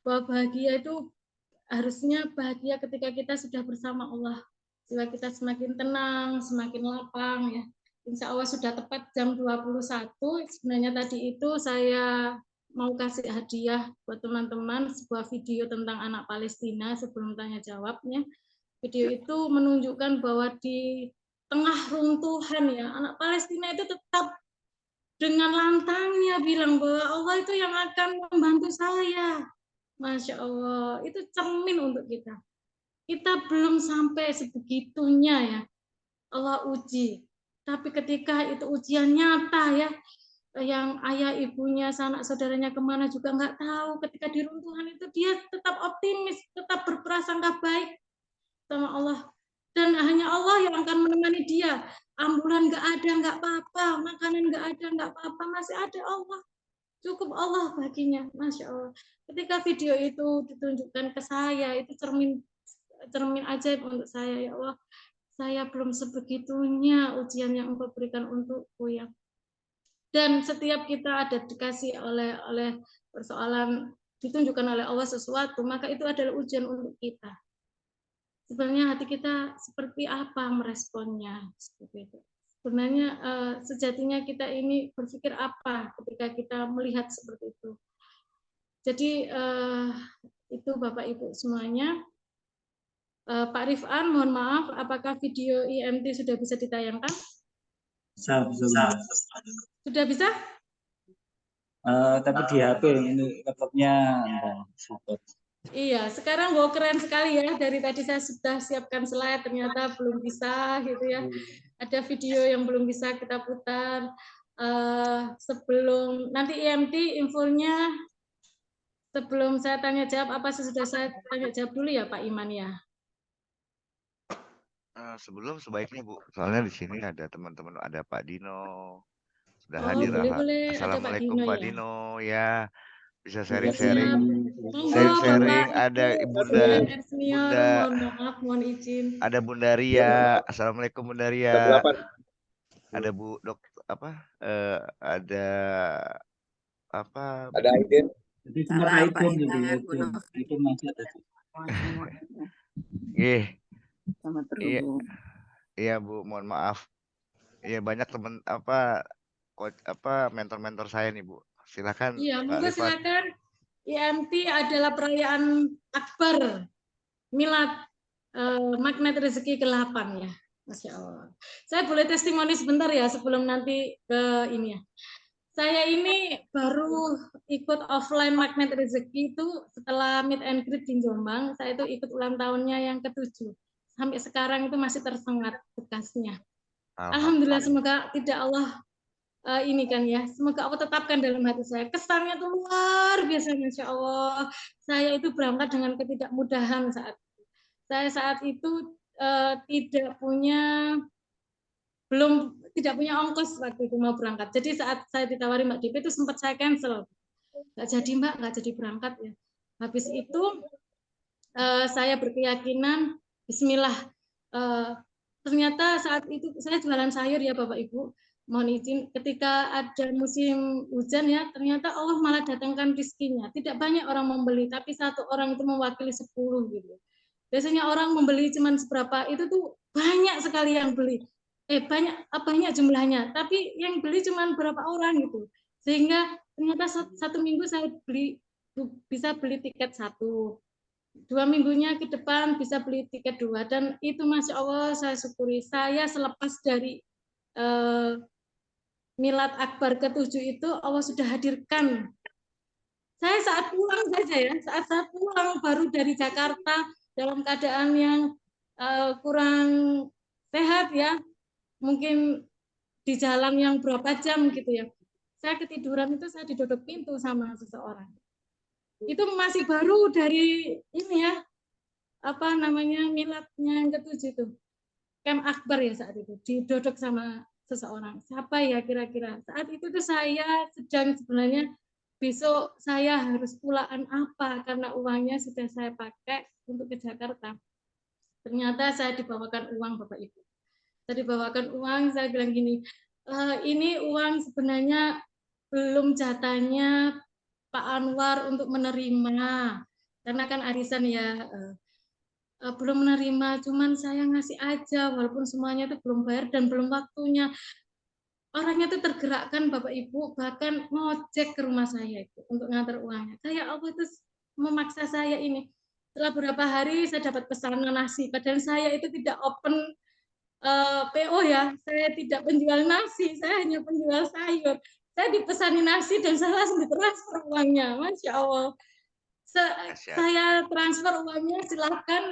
bahwa bahagia itu harusnya bahagia ketika kita sudah bersama Allah. Jiwa kita semakin tenang, semakin lapang ya. Insya Allah sudah tepat jam 21. Sebenarnya tadi itu saya mau kasih hadiah buat teman-teman sebuah video tentang anak Palestina sebelum tanya jawabnya. Video itu menunjukkan bahwa di tengah runtuhan ya, anak Palestina itu tetap dengan lantangnya bilang bahwa Allah itu yang akan membantu saya. Masya Allah, itu cermin untuk kita. Kita belum sampai sebegitunya ya, Allah uji. Tapi ketika itu ujian nyata ya, yang ayah ibunya, sanak saudaranya kemana juga nggak tahu. Ketika di runtuhan itu dia tetap optimis, tetap berprasangka baik sama Allah. Dan hanya Allah yang akan menemani dia. Ambulan nggak ada, nggak apa-apa. Makanan nggak ada, nggak apa-apa. Masih ada Allah. Cukup Allah baginya, Masya Allah. Ketika video itu ditunjukkan ke saya, itu cermin ajaib untuk saya, ya Allah. Saya belum sebegitunya ujian yang Engkau berikan untukku ya. Dan setiap kita ada dikasih oleh persoalan, ditunjukkan oleh Allah sesuatu, maka itu adalah ujian untuk kita. Sebenarnya hati kita seperti apa meresponnya, seperti itu. Sebenarnya sejatinya kita ini berpikir apa ketika kita melihat seperti itu. Jadi itu Bapak Ibu semuanya. Pak Rifan, mohon maaf, apakah video IMT sudah bisa ditayangkan? Bisa. Sudah bisa? Tapi di HP ini laptopnya support. Iya, sekarang keren sekali ya. Dari tadi saya sudah siapkan slide, ternyata belum bisa gitu ya. Ada video yang belum bisa kita putar. Sebelum nanti IMT infonya, sebelum saya tanya jawab, apa sudah saya tanya jawab dulu ya Pak Iman ya? Sebelum sebaiknya Bu, soalnya di sini ada teman-teman, ada Pak Dino sudah hadir. Boleh. Assalamualaikum Pak Dino ya, bisa sharing-sharing. Ada Bunda, mohon maaf, mohon izin. ada Bunda Ria. Assalamualaikum Bunda Ria. Ada Bu Dok ada apa? Ada Aiden. Jadi sempat Aiden juga. Itu masih ada. Iya Bu, mohon maaf. Iya, banyak teman mentor-mentor saya nih Bu. Silakan. Iya, monggo silakan. IMT adalah perayaan akbar milad magnet rezeki ke-8 ya. Masya Allah. Saya boleh testimoni sebentar ya sebelum nanti ke ini ya. Saya ini baru ikut offline magnet rezeki itu setelah meet and greet di Jombang. Saya itu ikut ulang tahunnya yang ke-7. Sampai sekarang itu masih tersengat bekasnya. Alhamdulillah, semoga tidak Allah ini kan ya, semoga Allah tetapkan dalam hati saya. Kesannya tuh luar biasa, Masya Allah. Saya itu berangkat dengan ketidakmudahan saat itu. Saya saat itu tidak punya ongkos waktu itu mau berangkat. Jadi saat saya ditawari Mbak Dipe itu sempat saya cancel. Nggak jadi Mbak, nggak jadi berangkat ya. Habis itu saya berkeyakinan Bismillah. Ternyata saat itu saya jualan sayur ya Bapak Ibu. Mohon izin, ketika ada musim hujan ya, ternyata Allah malah datangkan rizkinya. Tidak banyak orang membeli, tapi satu orang itu mewakili 10 gitu. Biasanya orang membeli cuma seberapa, itu tuh banyak sekali yang beli. Banyak jumlahnya, tapi yang beli cuma berapa orang gitu. Sehingga ternyata satu minggu saya bisa beli tiket 1. 2 minggunya ke depan bisa beli tiket 2, dan itu Masya Allah saya syukuri. Saya selepas dari milad akbar ke-7 itu Allah sudah hadirkan. Saya saat pulang saja ya, saat pulang baru dari Jakarta dalam keadaan yang kurang sehat ya, mungkin di jalan yang berapa jam gitu ya. Saya ketiduran itu saya didodok pintu sama seseorang. Itu masih baru dari ini ya, miladnya yang ke-7 itu. Camp Akbar ya saat itu, didodok sama seseorang. Siapa ya kira-kira? Saat itu tuh saya sedang sebenarnya besok saya harus pulaan apa karena uangnya sudah saya pakai untuk ke Jakarta. Ternyata saya dibawakan uang Bapak Ibu. Saya dibawakan uang, saya bilang gini, ini uang sebenarnya belum jatahnya Pak Anwar untuk menerima. karena kan arisan ya, belum menerima, cuman saya ngasih aja walaupun semuanya itu belum bayar dan belum waktunya. Orangnya itu tergerakkan Bapak Ibu, bahkan ngojek ke rumah saya itu untuk ngantar uangnya. Kayak Allah itu memaksa saya ini. Setelah beberapa hari saya dapat pesanan nasi, padahal saya itu tidak open PO ya, saya tidak penjual nasi, saya hanya penjual sayur. Saya dipesani nasi dan saya langsung ditransfer uangnya, Masya Allah. Saya transfer uangnya, silakan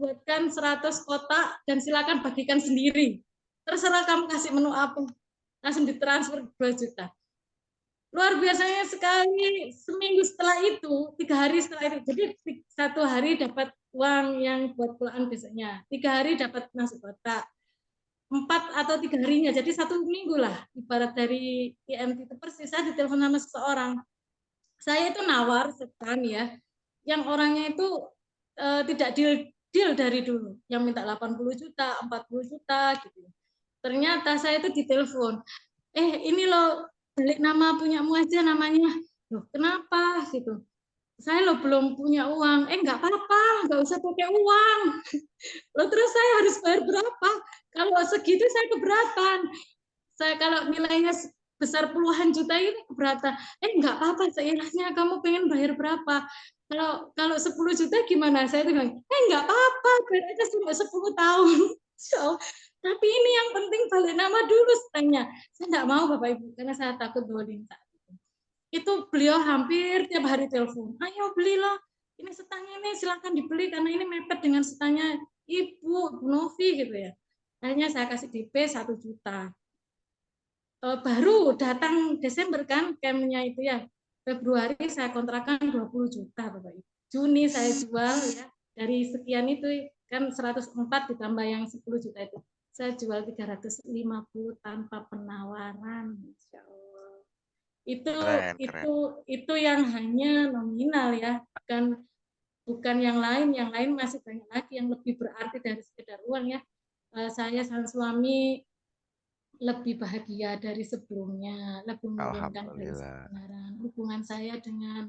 buatkan 100 kotak dan silakan bagikan sendiri. Terserah kamu kasih menu apa. Langsung ditransfer 2 juta. Luar biasanya sekali, seminggu setelah itu, 3 hari setelah itu. Jadi 1 hari dapat uang yang buat pulaan besoknya. 3 hari dapat nasi kotak. 4 atau 3 harinya, jadi 1 minggu lah. Ibarat dari IMT itu persis, saya ditelepon sama seseorang. Saya itu nawar setan ya, yang orangnya itu tidak deal dari dulu, yang minta 80 juta, 40 juta gitu. Ternyata saya itu ditelepon, ini loh balik nama punyamu aja namanya. Loh kenapa gitu? Saya loh belum punya uang. Nggak apa-apa, nggak usah pakai uang. Loh terus saya harus bayar berapa? Kalau segitu saya keberatan. Saya kalau nilainya besar puluhan juta ini keberatan. Nggak apa-apa, seikhlasnya kamu pengen bayar berapa? Kalau 10 juta gimana? Saya bilang, nggak apa-apa, bayar aja sampai 10 tahun. So, tapi ini yang penting balik nama dulu setanya. Saya nggak mau Bapak Ibu, karena saya takut dolim saat itu. Beliau hampir tiap hari telepon, ayo belilah, ini setanya ini silakan dibeli karena ini mepet dengan setanya Ibu Novi gitu ya. Akhirnya saya kasih DP 1 juta. Baru datang Desember kan campnya itu ya, Februari saya kontrakan 20 juta Bapak Ibu. Juni saya jual ya, dari sekian itu kan 104 ditambah yang 10 juta itu. Saya jual 350 tanpa penawaran, Insya Allah. Itu yang hanya nominal ya, bukan yang lain. Yang lain masih banyak lagi yang lebih berarti dari sekedar uang ya. Saya sang suami lebih bahagia dari sebelumnya, lebih menurunkan dari kebenaran. Hubungan saya dengan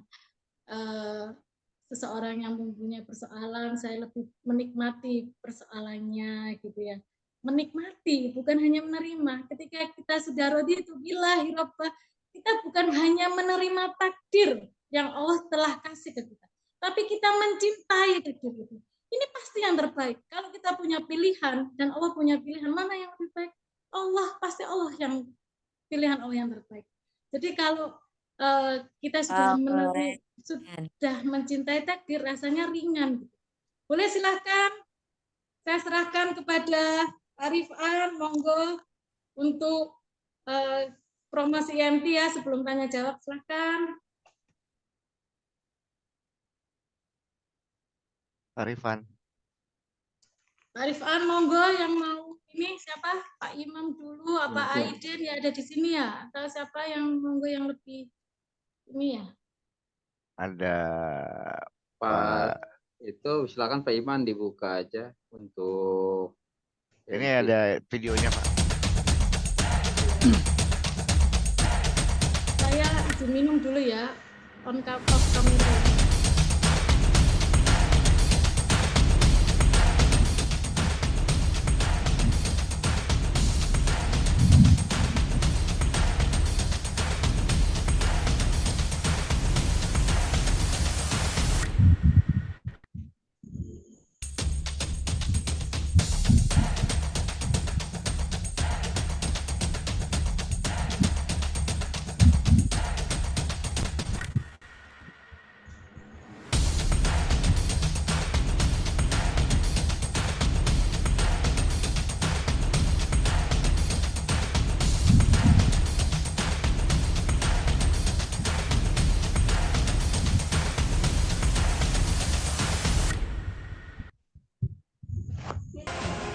seseorang yang mempunyai persoalan, saya lebih menikmati persoalannya gitu ya. Menikmati, bukan hanya menerima. Ketika kita sudah raditu billahi rabbah, kita bukan hanya menerima takdir yang Allah telah kasih ke kita, tapi kita mencintai takdir itu. Ini pasti yang terbaik. Kalau kita punya pilihan dan Allah punya pilihan, mana yang lebih baik? Allah, pasti Allah yang pilihan Allah yang terbaik. Jadi kalau kita sudah mencintai takdir, rasanya ringan. Boleh silahkan, saya serahkan kepada Arifan, monggo untuk promosi IMT ya, sebelum tanya jawab silahkan. Arifan, monggo yang mau ini siapa? Pak Imam dulu, apa Aiden ya ada di sini ya? Atau siapa yang monggo yang lebih ini ya? Ada Pak itu silakan Pak Iman dibuka aja untuk ini ada videonya Pak. Saya izin minum dulu ya, on off kamera.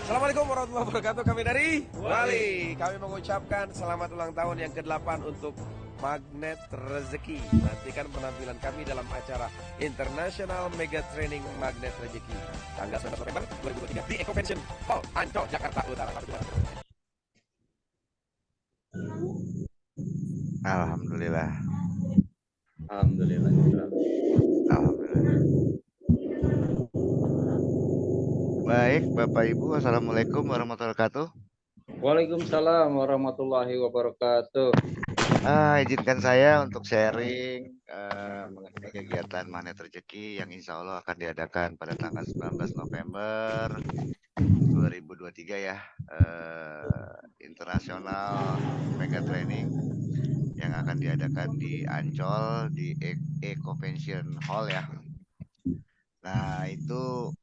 Assalamualaikum warahmatullahi wabarakatuh. Kami dari Wali. Kami mengucapkan selamat ulang tahun yang ke-8 untuk Magnet Rezeki. Nantikan penampilan kami dalam acara International Mega Training Magnet Rezeki tanggal 19 November 2023 di Eco-Pension Hall, Ancol, Jakarta Utara. Alhamdulillah. Alhamdulillah. Alhamdulillah. Baik, Bapak Ibu, Assalamualaikum warahmatullahi wabarakatuh. Waalaikumsalam warahmatullahi wabarakatuh. Izinkan saya untuk sharing mengenai kegiatan Magnet Rezeki yang insya Allah akan diadakan pada tanggal 19 November 2023 ya, Internasional Mega Training yang akan diadakan di Ancol di E-Convention Hall ya. Nah itu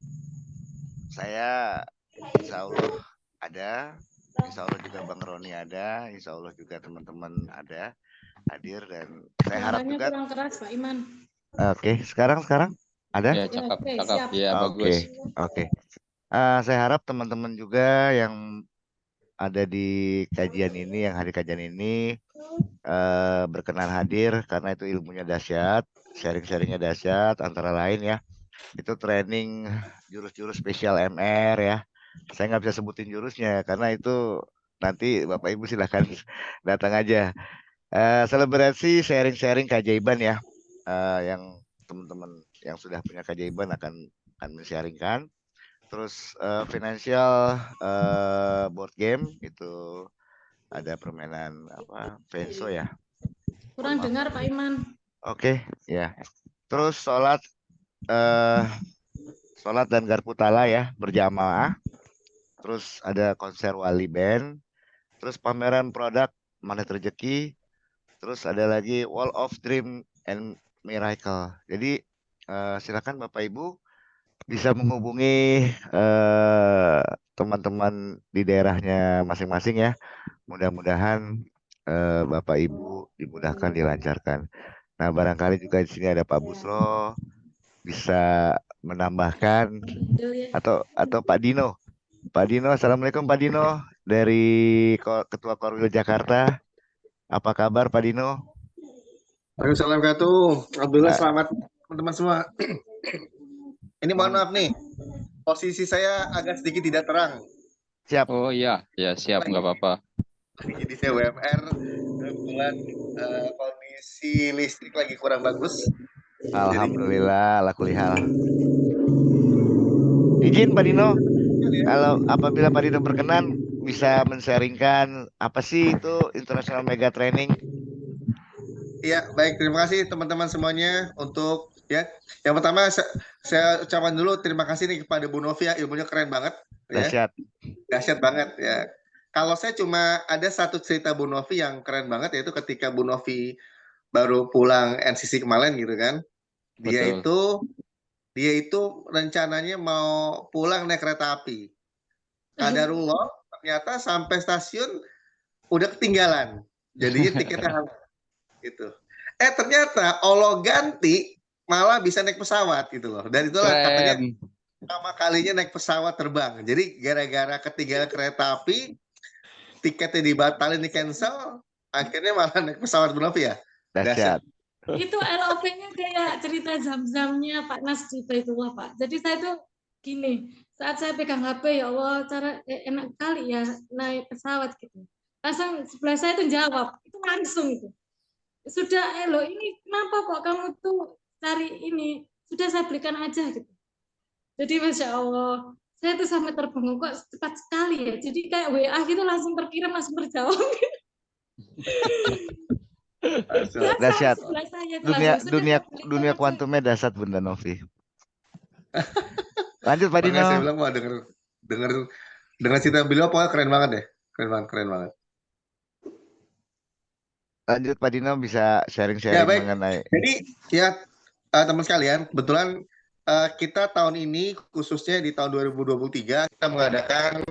saya insya Allah ada, insya Allah juga Bang Roni ada, insya Allah juga teman-teman ada hadir, dan saya harap juga kurang keras Pak Iman. Oke, sekarang ada? Ya, cakap, Oke, cakap. siap. Ya, bagus. Oke. Saya harap teman-teman juga yang ada di kajian ini, yang hadir kajian ini berkenan hadir karena itu ilmunya dahsyat, sharing-sharingnya dahsyat, antara lain ya. Itu training jurus-jurus spesial MR ya. Saya nggak bisa sebutin jurusnya karena itu nanti Bapak Ibu silahkan datang aja. Selebrasi sharing-sharing keajaiban ya, yang teman-teman yang sudah punya keajaiban akan men-sharingkan. Terus financial board game itu ada permainan apa Venso ya. Kurang dengar Pak Iman. Oke ya. Terus sholat dan garputala ya berjamaah. Terus ada konser wali band. Terus pameran produk Magnet Rezeki. Terus ada lagi Wall of Dream and Miracle. Jadi silakan Bapak Ibu bisa menghubungi teman-teman di daerahnya masing-masing ya. Mudah-mudahan Bapak Ibu dimudahkan, dilancarkan. Nah, barangkali juga di sini ada Pak Busro bisa menambahkan atau Pak Dino. Pak Dino, Assalamualaikum Pak Dino dari Ketua Korwil Jakarta. Apa kabar Pak Dino? Waalaikumsalam warahmatullahi. Alhamdulillah selamat teman-teman semua. Ini mohon maaf nih, posisi saya agak sedikit tidak terang. Siap. Oh iya, ya siap, nggak apa-apa. Jadi saya WMR, kebetulan kondisi listrik lagi kurang bagus. Alhamdulillah, ala kulli hal. Izin Pak Dino, kalau apabila Pak Dino berkenan bisa men-sharingkan apa sih itu International Mega Training? Iya, baik, terima kasih teman-teman semuanya untuk ya. Yang pertama saya ucapkan dulu terima kasih nih kepada Bu Novi ya, ilmunya keren banget. Dahsyat. Ya. Dahsyat banget ya. Kalau saya cuma ada satu cerita Bu Novi yang keren banget, yaitu ketika Bu Novi baru pulang NCC kemarin gitu kan. Dia itu rencananya mau pulang naik kereta api. Qadarullah ternyata sampai stasiun udah ketinggalan. Jadinya tiketnya habis. Gitu. Ternyata Allah ganti malah bisa naik pesawat gitu loh. Dan itulah katanya pertama kalinya naik pesawat terbang. Jadi gara-gara ketinggalan kereta api, tiketnya dibatalin, di cancel, akhirnya malah naik pesawat Bu Novi ya. Dahsyat. Itu LOP-nya kayak cerita Zam-Zamnya Pak Nas di Baitullah Pak. Jadi saya tuh gini, saat saya pegang HP, ya Allah, cara enak kali ya naik pesawat gitu. Langsung sebelah saya tuh jawab, itu langsung itu. Sudah ini kenapa kok kamu tuh cari ini, sudah saya belikan aja gitu. Jadi Masya Allah, saya tuh sampai terbengong kok cepat sekali ya, jadi kayak WA gitu langsung terkirim, langsung terjawab gitu. Dahsyat. Dunia kuantumnya dahsyat Bunda Novi. Lanjut Pak Dino. Saya bilang mau dengar cerita beliau, pokoknya keren banget deh, keren banget. Lanjut Pak Dino, bisa sharing-sharing mengenai. Jadi ya teman sekalian, kebetulan kita tahun ini khususnya di tahun 2023 kita mengadakan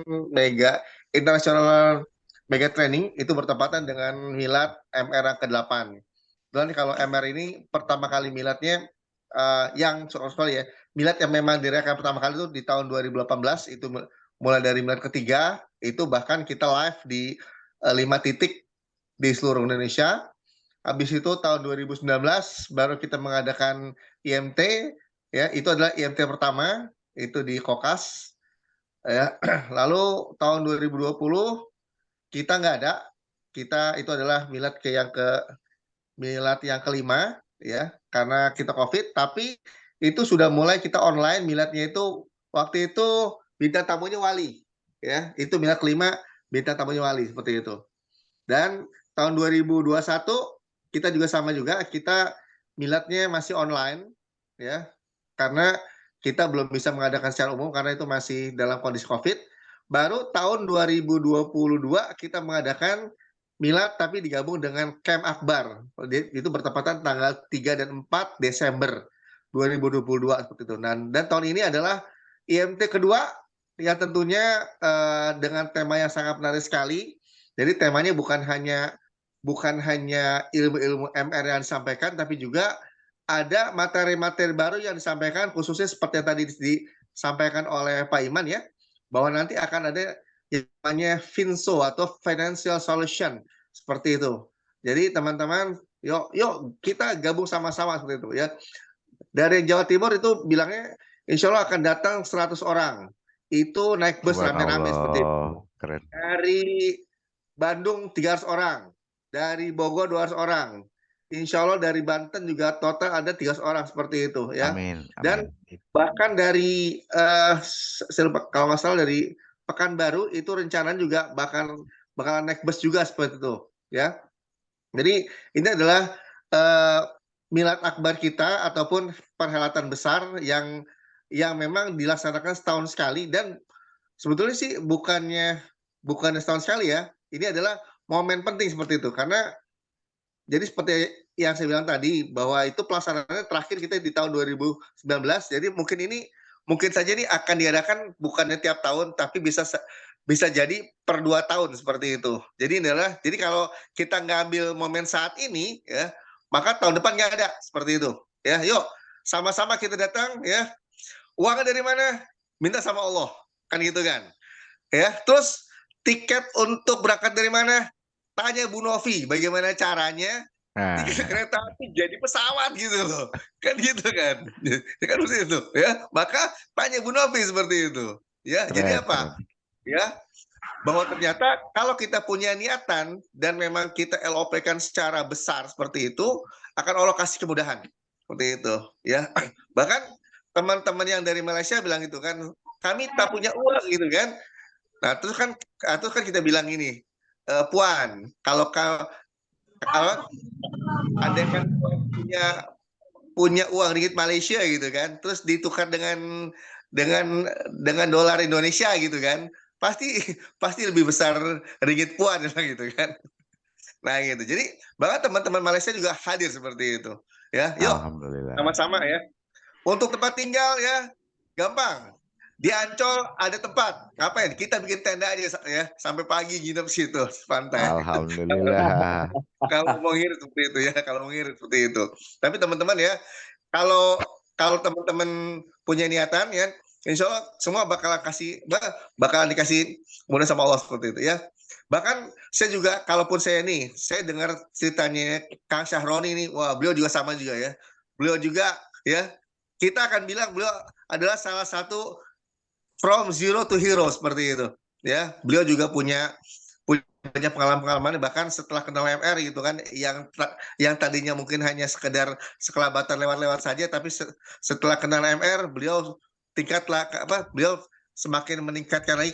International Mega Training, itu bertepatan dengan milad MR yang ke-8. Dan kalau MR ini pertama kali miladnya yang sekali ya, milad yang memang dirayakan pertama kali itu di tahun 2018, itu mulai dari milad ketiga, itu bahkan kita live di 5 titik di seluruh Indonesia. Habis itu tahun 2019 baru kita mengadakan IMT, ya itu adalah IMT pertama, itu di Kokas. Ya. Lalu tahun 2020 kita nggak ada, kita itu adalah milad yang ke-5, ya karena kita COVID, tapi itu sudah mulai kita online miladnya itu waktu itu bintang tamunya wali, ya itu milad kelima bintang tamunya wali seperti itu. Dan tahun 2021 kita juga sama juga, kita miladnya masih online, ya karena kita belum bisa mengadakan secara umum karena itu masih dalam kondisi COVID. Baru tahun 2022 kita mengadakan milad tapi digabung dengan Camp Akbar. Itu bertepatan tanggal 3 dan 4 Desember 2022 seperti itu. Dan tahun ini adalah IMT kedua yang tentunya dengan tema yang sangat menarik sekali. Jadi temanya bukan hanya ilmu-ilmu MR yang disampaikan, tapi juga ada materi-materi baru yang disampaikan, khususnya seperti yang tadi disampaikan oleh Pak Iman ya, bahwa nanti akan ada yang namanya FinSO atau Financial Solution seperti itu. Jadi teman-teman, yuk kita gabung sama-sama seperti itu ya. Dari Jawa Timur itu bilangnya insya Allah akan datang 100 orang. Itu naik bus rame-rame seperti itu. Keren. Dari Bandung 300 orang. Dari Bogor 200 orang. Insya Allah dari Banten juga total ada 300 orang seperti itu ya. Amin. Dan bahkan dari kalau nggak salah dari Pekanbaru itu rencana juga bakalan naik bus juga seperti itu ya. Jadi ini adalah milad akbar kita ataupun perhelatan besar yang memang dilaksanakan setahun sekali, dan sebetulnya sih bukannya setahun sekali ya. Ini adalah momen penting seperti itu karena jadi seperti yang saya bilang tadi bahwa itu pelaksanaannya terakhir kita di tahun 2019. Jadi mungkin saja ini akan diadakan bukannya tiap tahun tapi bisa jadi per 2 tahun seperti itu. Jadi kalau kita ngambil momen saat ini ya, maka tahun depan nggak ada seperti itu. Ya, yuk sama-sama kita datang ya. Uangnya dari mana? Minta sama Allah, kan gitu kan. Ya, terus tiket untuk berangkat dari mana? Tanya Bu Novi bagaimana caranya tiket kereta api jadi pesawat gitu loh. Kan gitu kan. Kan seperti itu ya. Maka tanya Bu Novi seperti itu. Ya, jadi apa? Ya, bahwa ternyata kalau kita punya niatan dan memang kita LOP-kan secara besar seperti itu, akan Allah kasih kemudahan. Seperti itu ya. Bahkan teman-teman yang dari Malaysia bilang gitu kan, kami tak punya uang gitu kan. Nah, terus kan kita bilang ini, Puan, kalau ada kan punya uang ringgit Malaysia gitu kan, terus ditukar dengan dolar Indonesia gitu kan, pasti lebih besar ringgit Puan gitu kan. Nah gitu. Jadi bahkan teman-teman Malaysia juga hadir seperti itu. Ya, yuk sama-sama ya. Untuk tempat tinggal ya, gampang. Di Ancol ada tempat. Ngapain? Kita bikin tenda aja ya, sampai pagi nginep situ pantai. Alhamdulillah. Kalau mau ngirit seperti itu ya, seperti itu. Tapi teman-teman ya, kalau teman-teman punya niatan ya, insya Allah semua bakalan dikasih kemudian sama Allah seperti itu ya. Bahkan saya juga, kalaupun saya dengar ceritanya Kang Syahroni ini, wah beliau juga sama juga ya. Beliau juga ya, kita akan bilang beliau adalah salah satu from zero to hero seperti itu ya. Beliau juga punya banyak pengalaman bahkan setelah kenal MR gitu kan, yang tadinya mungkin hanya sekedar sekelabatan lewat-lewat saja, tapi setelah kenal MR beliau beliau semakin meningkatkan lagi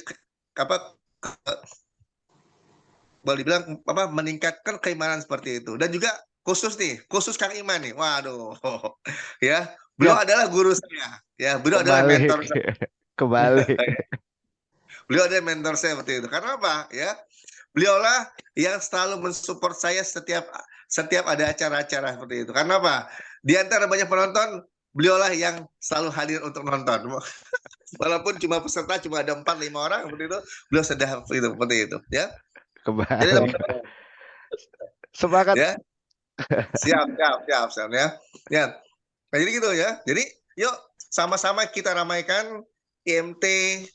boleh dibilang meningkatkan keimanan seperti itu. Dan juga khusus Kang Iman nih, waduh ya, beliau adalah guru saya ya, beliau adalah mentor saya. Kembali. Beliau adalah mentor saya seperti itu. Karena apa ya? Beliaulah yang selalu mensupport saya setiap ada acara-acara seperti itu. Karena apa? Di antara banyak penonton, beliaulah yang selalu hadir untuk nonton. Walaupun peserta cuma ada 4-5 orang seperti itu, beliau sudah seperti itu ya. Kembali. Jadi teman-teman, semangat ya. Siap ya. Ya. Nah, jadi gitu ya. Jadi yuk sama-sama kita ramaikan IMT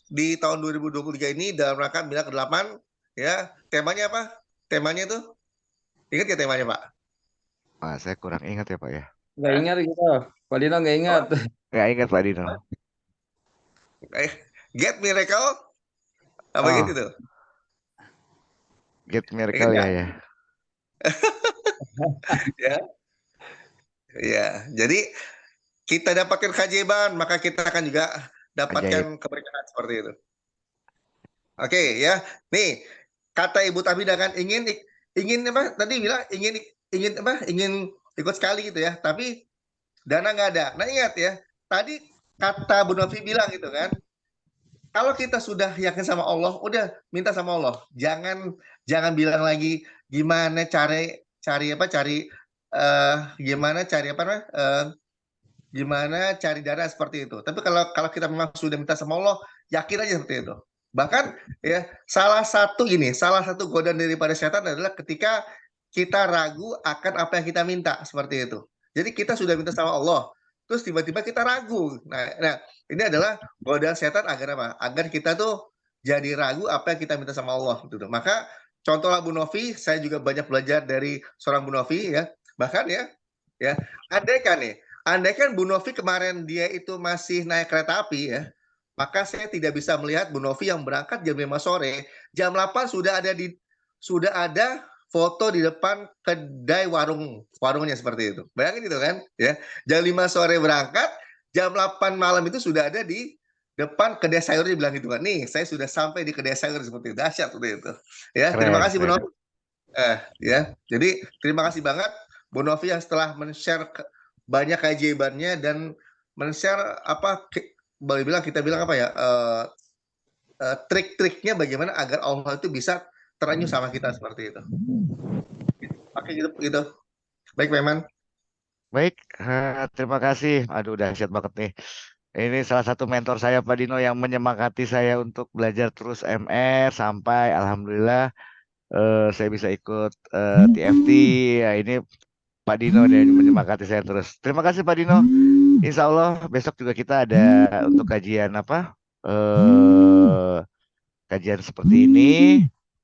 di tahun 2023 ini dalam rangka milad ke-8 ya. Temanya apa? Temanya itu ingat ya temanya, Pak? Saya kurang ingat ya, Pak ya. Nggak ingat gitu. Pak Dino nggak ingat. Nggak ingat Pak Dino. Get miracle apa gitu? Get miracle ya. Ya. Ya, jadi kita dapatkan keajaiban, maka kita akan juga dapatkan keberkahan seperti itu. Oke, ya. Nih, kata Ibu Tahmidah kan ingin apa? Tadi bilang ingin apa? Ingin ikut sekali gitu ya. Tapi dana nggak ada. Nah, ingat ya. Tadi kata Bu Novi bilang gitu kan. Kalau kita sudah yakin sama Allah, udah minta sama Allah. Jangan bilang lagi gimana gimana cari dana seperti itu. Tapi kalau kita memang sudah minta sama Allah, yakin aja seperti itu. Bahkan ya salah satu godaan daripada setan adalah ketika kita ragu akan apa yang kita minta seperti itu. Jadi kita sudah minta sama Allah, terus tiba-tiba kita ragu. Nah, ini adalah godaan setan agar apa? Agar kita tuh jadi ragu apa yang kita minta sama Allah gitu. Maka contohlah Bu Novi, saya juga banyak belajar dari seorang Bu Novi ya. Bahkan ya andaikan Bu Novi kemarin dia itu masih naik kereta api ya, maka saya tidak bisa melihat Bu Novi yang berangkat jam 5 sore, jam 8 sudah ada foto di depan kedai warungnya seperti itu. Bayangin itu kan, ya. Jam 5 sore berangkat, jam 8 malam itu sudah ada di depan kedai sayur, dibilang gitu kan. Nih, saya sudah sampai di kedai sayur seperti itu. Dahsyat seperti itu. Ya, terima kasih Bu Novi. Ya. Jadi terima kasih banget Bu Novi yang setelah men-share banyak keajaibannya dan men-share kita bilang apa ya, trik-triknya bagaimana agar Allah itu bisa terenyuh sama kita seperti itu. Oke, gitu. Baik, Meman. Baik, terima kasih. Aduh, dahsyat banget nih. Ini salah satu mentor saya, Pak Dino, yang menyemangati saya untuk belajar terus MR sampai alhamdulillah saya bisa ikut TFT. Ya, ini Pak Dino yang menyemangati saya terus. Terima kasih Pak Dino. Insya Allah besok juga kita ada untuk kajian kajian seperti ini.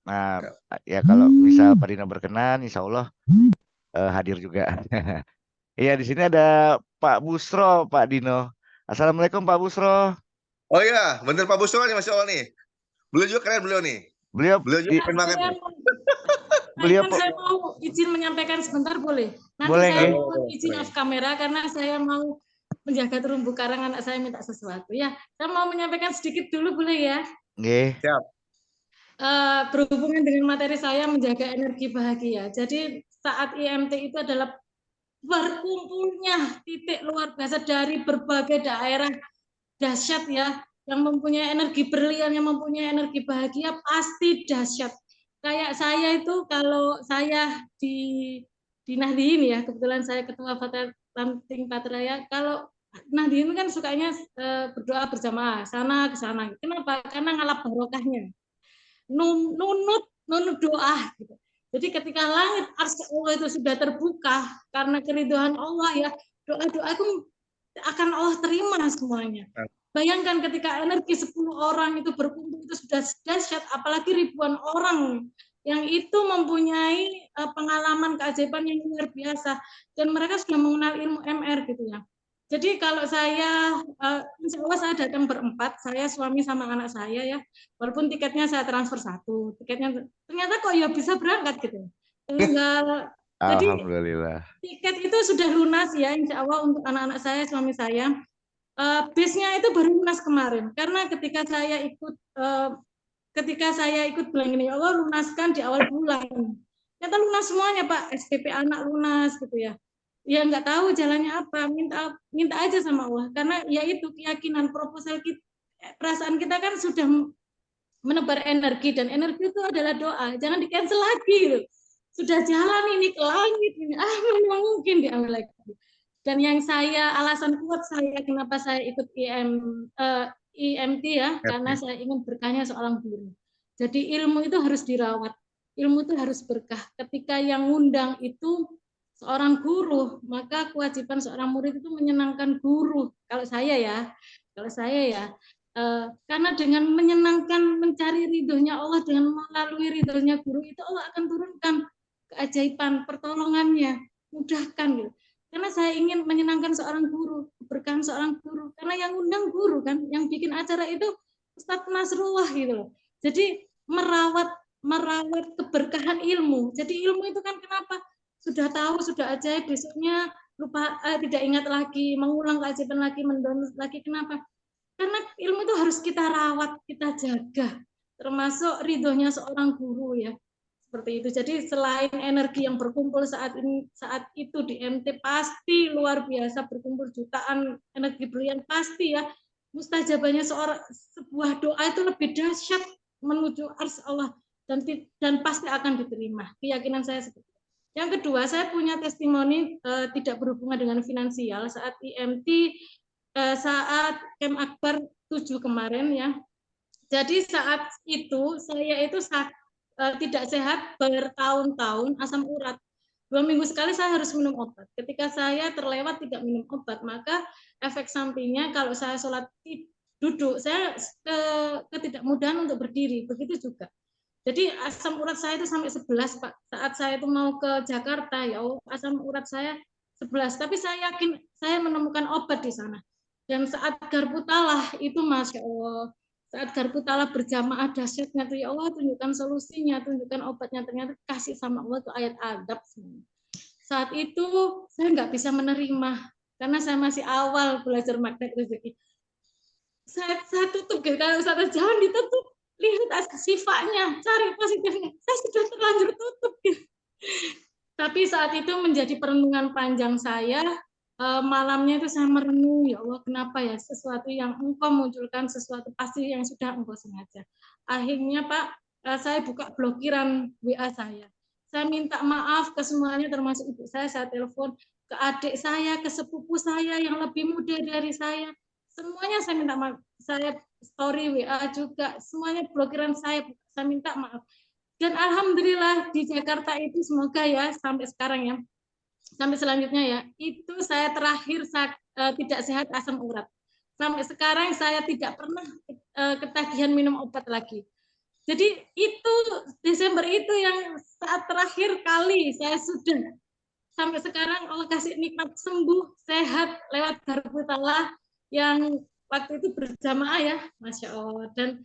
Nah, ya kalau misal Pak Dino berkenan, Insya Allah hadir juga. Iya, di sini ada Pak Busro, Pak Dino. Assalamualaikum Pak Busro. Oh iya, bener Pak Busro nih, Masya Allah nih. Beliau juga keren nih. Beliau juga keren banget nih. Saya mau izin menyampaikan sebentar, boleh? Nanti boleh, saya mau izin off kamera karena saya mau menjaga terumbu karang, anak saya minta sesuatu. Ya, saya mau menyampaikan sedikit dulu, boleh ya? Nggih. Siap. Berhubungan dengan materi saya menjaga energi bahagia. Jadi saat IMT itu adalah berkumpulnya titik luar biasa dari berbagai daerah dahsyat ya, yang mempunyai energi berlian, yang mempunyai energi bahagia pasti dahsyat. Kayak saya itu kalau saya di Nahdien ya, kebetulan saya ketua Lanting Patraya, kalau Nahdien kan sukanya berdoa berjamaah sana ke sana. Kenapa? Karena ngalap barokahnya. Nunut doa gitu. Jadi ketika langit arsy Allah itu sudah terbuka karena keridhaan Allah ya, doa-doa itu akan Allah terima semuanya. Bayangkan ketika energi 10 orang itu berkumpul itu sudah dahsyat, apalagi ribuan orang yang itu mempunyai pengalaman keajaiban yang luar biasa dan mereka sudah mengenal ilmu MR gitu ya. Jadi kalau saya, insya Allah saya datang berempat, saya suami sama anak saya ya, walaupun tiketnya saya transfer satu, tiketnya ternyata kok ya bisa berangkat gitu. Tinggal, jadi alhamdulillah. Tiket itu sudah lunas ya, insya Allah untuk anak-anak saya, suami saya. Bisnya itu baru lunas kemarin, karena ketika saya ikut bilang ini, Allah lunaskan di awal bulan. Ternyata lunas semuanya Pak, SPP anak lunas gitu ya. Ya nggak tahu jalannya apa, minta aja sama Allah, karena ya itu keyakinan proposal kita, perasaan kita kan sudah menebar energi, dan energi itu adalah doa, jangan di cancel lagi gitu. Sudah jalan ini ke langit ini, memang mungkin diambil lagi. Dan yang alasan kuat saya kenapa saya ikut IMT ya, karena saya ingin berkahnya seorang guru. Jadi ilmu itu harus dirawat, ilmu itu harus berkah. Ketika yang ngundang itu seorang guru, maka kewajiban seorang murid itu menyenangkan guru. Kalau saya ya, karena dengan menyenangkan, mencari ridhonya Allah dengan melalui ridhonya guru itu, Allah akan turunkan keajaiban pertolongannya, mudahkan gitu. Karena saya ingin menyenangkan seorang guru, berkahan seorang guru, karena yang undang guru kan, yang bikin acara itu Ustadz Nasrullah gitu loh. Jadi merawat keberkahan ilmu. Jadi ilmu itu kan kenapa? Sudah tahu, sudah ajaib, besoknya lupa, tidak ingat lagi, mengulang keajaiban lagi, mendownload lagi. Kenapa? Karena ilmu itu harus kita rawat, kita jaga, termasuk ridhonya seorang guru ya. Seperti itu. Jadi selain energi yang berkumpul saat itu di MT pasti luar biasa, berkumpul jutaan energi brilian pasti ya. Mustajabannya sebuah doa itu lebih dahsyat menuju ars Allah dan pasti akan diterima. Keyakinan saya seperti itu. Yang kedua, saya punya testimoni tidak berhubungan dengan finansial saat IMT saat Kem Akbar 7 kemarin ya. Jadi saat itu saya itu tidak sehat bertahun-tahun, asam urat. 2 minggu sekali saya harus minum obat. Ketika saya terlewat tidak minum obat, maka efek sampingnya kalau saya sholat duduk, saya ketidakmudahan untuk berdiri. Begitu juga. Jadi asam urat saya itu sampai 11, Pak. Saat saya itu mau ke Jakarta, ya asam urat saya 11. Tapi saya yakin saya menemukan obat di sana. Dan saat garpu talah itu Masya Allah. Saat garpu talah berjamaah dahsyatnya tuh ya Allah, tunjukkan solusinya, tunjukkan obatnya, ternyata kasih sama Allah itu ayat adab. Saat itu saya nggak bisa menerima karena saya masih awal belajar magnet rezeki. Saya tutup gitu, kalau Ustaz jangan ditutup, lihat sifatnya, cari positifnya. Saya sudah terlanjur tutup gitu. Tapi saat itu menjadi perenungan panjang saya. Malamnya itu saya merenung, ya Allah kenapa ya sesuatu yang engkau munculkan, sesuatu pasti yang sudah engkau sengaja. Akhirnya Pak, saya buka blokiran WA saya. Saya minta maaf ke semuanya termasuk ibu saya telepon ke adik saya, ke sepupu saya yang lebih muda dari saya. Semuanya saya minta maaf. Saya story WA juga, semuanya blokiran saya minta maaf. Dan alhamdulillah di Jakarta itu semoga ya sampai sekarang ya, sampai selanjutnya ya, itu saya terakhir tidak sehat asam urat. Sampai sekarang saya tidak pernah ketagihan minum obat lagi. Jadi itu Desember itu yang saat terakhir kali saya sudah sampai sekarang Allah kasih nikmat sembuh, sehat lewat garpu talah yang waktu itu berjamaah ya, Masya Allah. Dan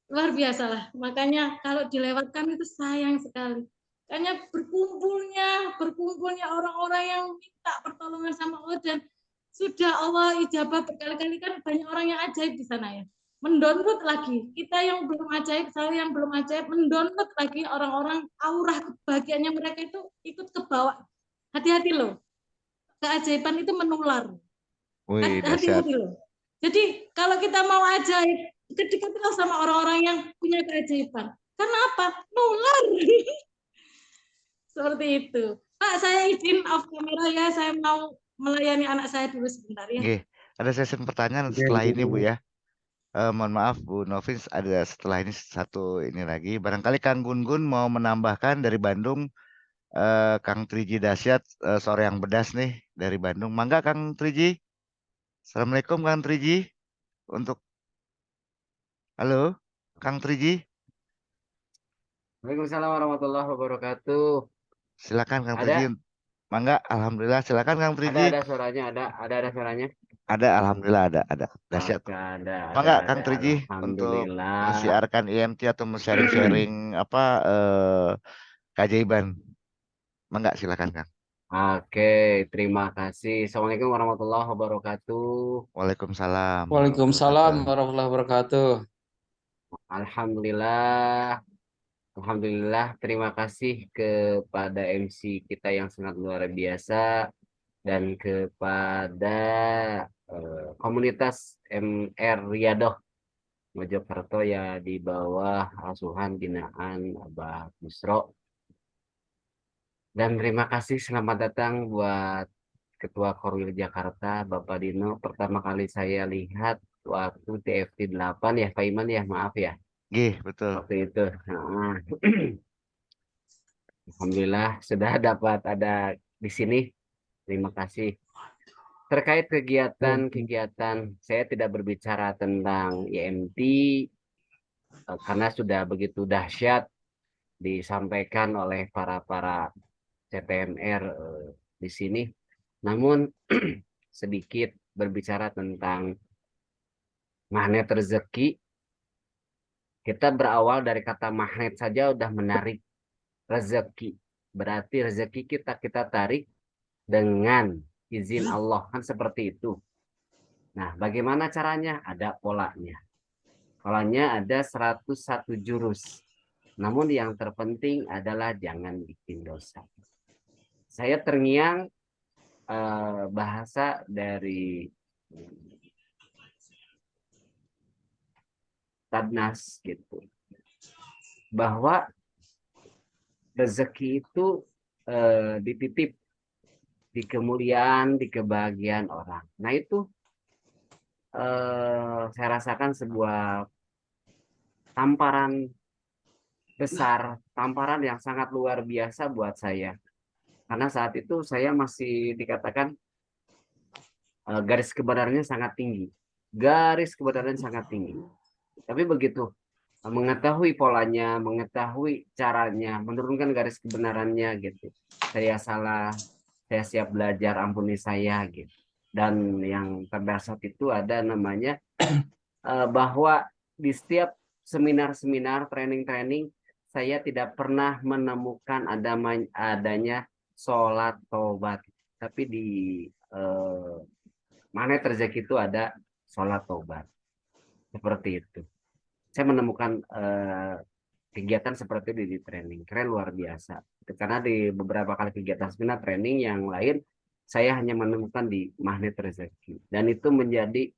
luar biasa lah. Makanya kalau dilewatkan itu sayang sekali. Hanya berkumpulnya orang-orang yang minta pertolongan sama Allah dan sudah Allah ijabah berkali-kali, kan banyak orang yang ajaib di sana ya. Mendownload lagi, kita yang belum ajaib, saya yang belum ajaib, mendownload lagi orang-orang aura kebahagiaannya mereka itu ikut ke bawah. Hati-hati loh, keajaiban itu menular. Hati-hati loh. Jadi kalau kita mau ajaib, dekatlah sama orang-orang yang punya keajaiban. Karena apa? Nular. Seperti itu. Pak, saya izin off kamera ya. Saya mau melayani anak saya dulu sebentar ya. Oke, ada sesi pertanyaan setelah ini Bu ya. Mohon maaf Bu Novins, ada setelah ini satu ini lagi. Barangkali Kang Gun-Gun mau menambahkan dari Bandung. Kang Triji Dahsyat, sore yang bedas nih dari Bandung. Mangga Kang Triji. Assalamualaikum Kang Triji. Halo Kang Triji. Waalaikumsalam warahmatullahi wabarakatuh. Silakan Kang Triji. Mangga, alhamdulillah. Silakan Kang Triji. Ada suaranya, ada suaranya. Ada, alhamdulillah ada. Dahsyat. Mangga Kang Triji untuk mensiarkan IMT atau sharing-sharing keajaiban. Mangga, silakan Kang. Oke, terima kasih. Assalamualaikum warahmatullahi wabarakatuh. Waalaikumsalam. Waalaikumsalam warahmatullahi wabarakatuh. Alhamdulillah, terima kasih kepada MC kita yang sangat luar biasa dan kepada komunitas MR Riyadoh Mojokerto ya di bawah asuhan binaan Abah Busro. Dan terima kasih, selamat datang buat Ketua Korwil Jakarta, Bapak Dino. Pertama kali saya lihat waktu TFT 8 ya, Pak Iman ya, maaf ya. Betul. Waktu itu. Alhamdulillah sudah dapat ada di sini. Terima kasih. Terkait kegiatan, saya tidak berbicara tentang IMT karena sudah begitu dahsyat disampaikan oleh para CTMR di sini. Namun sedikit berbicara tentang magnet rezeki. Kita berawal dari kata magnet saja udah menarik rezeki. Berarti rezeki kita tarik dengan izin Allah, kan seperti itu. Nah, bagaimana caranya? Ada polanya. Polanya ada 101 jurus. Namun yang terpenting adalah jangan bikin dosa. Saya terngiang bahasa dari Tadnas gitu. Bahwa rezeki itu dititip di kemuliaan, di kebahagiaan orang. Nah itu saya rasakan sebuah tamparan besar, tamparan yang sangat luar biasa buat saya. Karena saat itu saya masih dikatakan garis kebenarannya sangat tinggi. Garis kebenaran sangat tinggi. Tapi begitu mengetahui polanya, mengetahui caranya, menurunkan garis kebenarannya gitu. Saya salah, saya siap belajar, ampuni saya gitu. Dan yang terdasar itu ada namanya bahwa di setiap seminar-seminar, training-training, saya tidak pernah menemukan adanya sholat tobat. Tapi di Magnet Rezeki itu ada sholat tobat. Seperti itu. Saya menemukan kegiatan seperti itu di training. Keren, luar biasa. Karena di beberapa kali kegiatan seminar training yang lain, saya hanya menemukan di Magnet Rezeki. Dan itu menjadi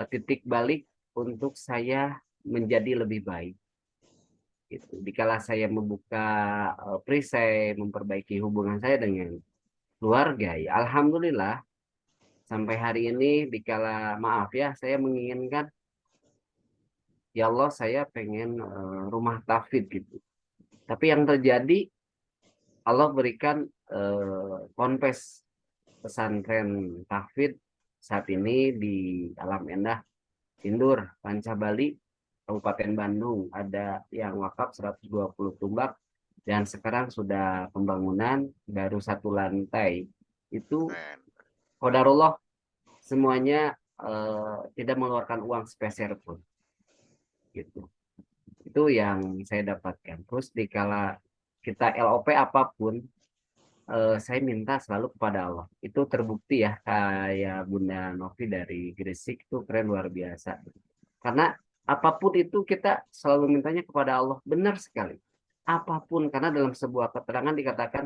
titik balik untuk saya menjadi lebih baik. Gitu. Dikala saya membuka perisai, memperbaiki hubungan saya dengan keluarga, ya alhamdulillah sampai hari ini, dikala maaf ya, saya menginginkan, ya Allah saya pengen rumah tahfidz gitu. Tapi yang terjadi, Allah berikan ponpes pesantren tahfidz saat ini di Alam Endah, Sindur, Panca Bali, Kabupaten Bandung, ada yang wakaf 120 tumbak, dan sekarang sudah pembangunan baru 1 lantai. Itu qadarullah, semuanya tidak mengeluarkan uang sepeser pun. Gitu. Itu yang saya dapatkan. Terus dikala kita LOP apapun, saya minta selalu kepada Allah. Itu terbukti ya, kayak Bunda Novi dari Gresik itu keren, luar biasa. Karena apapun itu kita selalu mintanya kepada Allah. Benar sekali. Apapun, karena dalam sebuah keterangan dikatakan,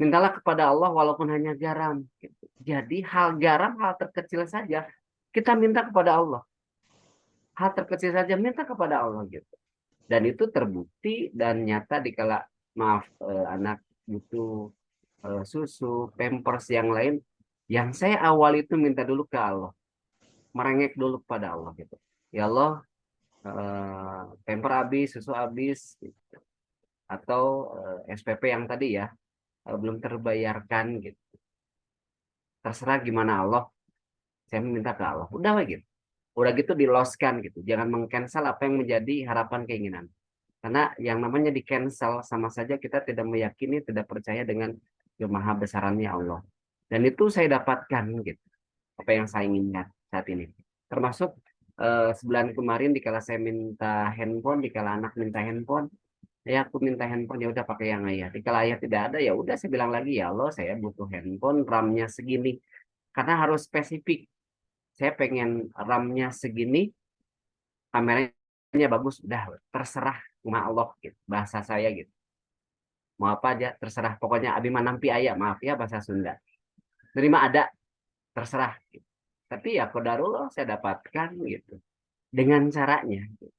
mintalah kepada Allah walaupun hanya garam. Gitu. Jadi hal garam, hal terkecil saja, kita minta kepada Allah. Hal terkecil saja minta kepada Allah gitu. Dan itu terbukti dan nyata dikala maaf anak butuh susu, pampers yang lain, yang saya awal itu minta dulu ke Allah. Merengek dulu kepada Allah gitu. Ya Allah, pamper habis, susu habis, gitu. Atau SPP yang tadi ya belum terbayarkan gitu. Terserah gimana Allah, saya minta ke Allah. Udah gitu. Udah gitu diloskan gitu. Jangan meng-cancel apa yang menjadi harapan keinginan. Karena yang namanya di-cancel sama saja kita tidak meyakini, tidak percaya dengan maha besarannya Allah. Dan itu saya dapatkan gitu. Apa yang saya inginkan saat ini. Termasuk sebulan kemarin dikala saya minta handphone, dikala anak minta handphone, ya aku minta handphone, ya udah pakai yang ayah. Dikala ayah tidak ada, ya udah saya bilang lagi, ya Allah saya butuh handphone, RAM-nya segini. Karena harus spesifik. Saya pengen RAM-nya segini, kameranya bagus, udah terserah sama Allah gitu. Bahasa saya gitu. Mau apa aja terserah, pokoknya abi manampi ayah, maaf ya bahasa Sunda. Terima ada, terserah gitu. Tapi ya qadarullah saya dapatkan gitu. Dengan caranya. Gitu.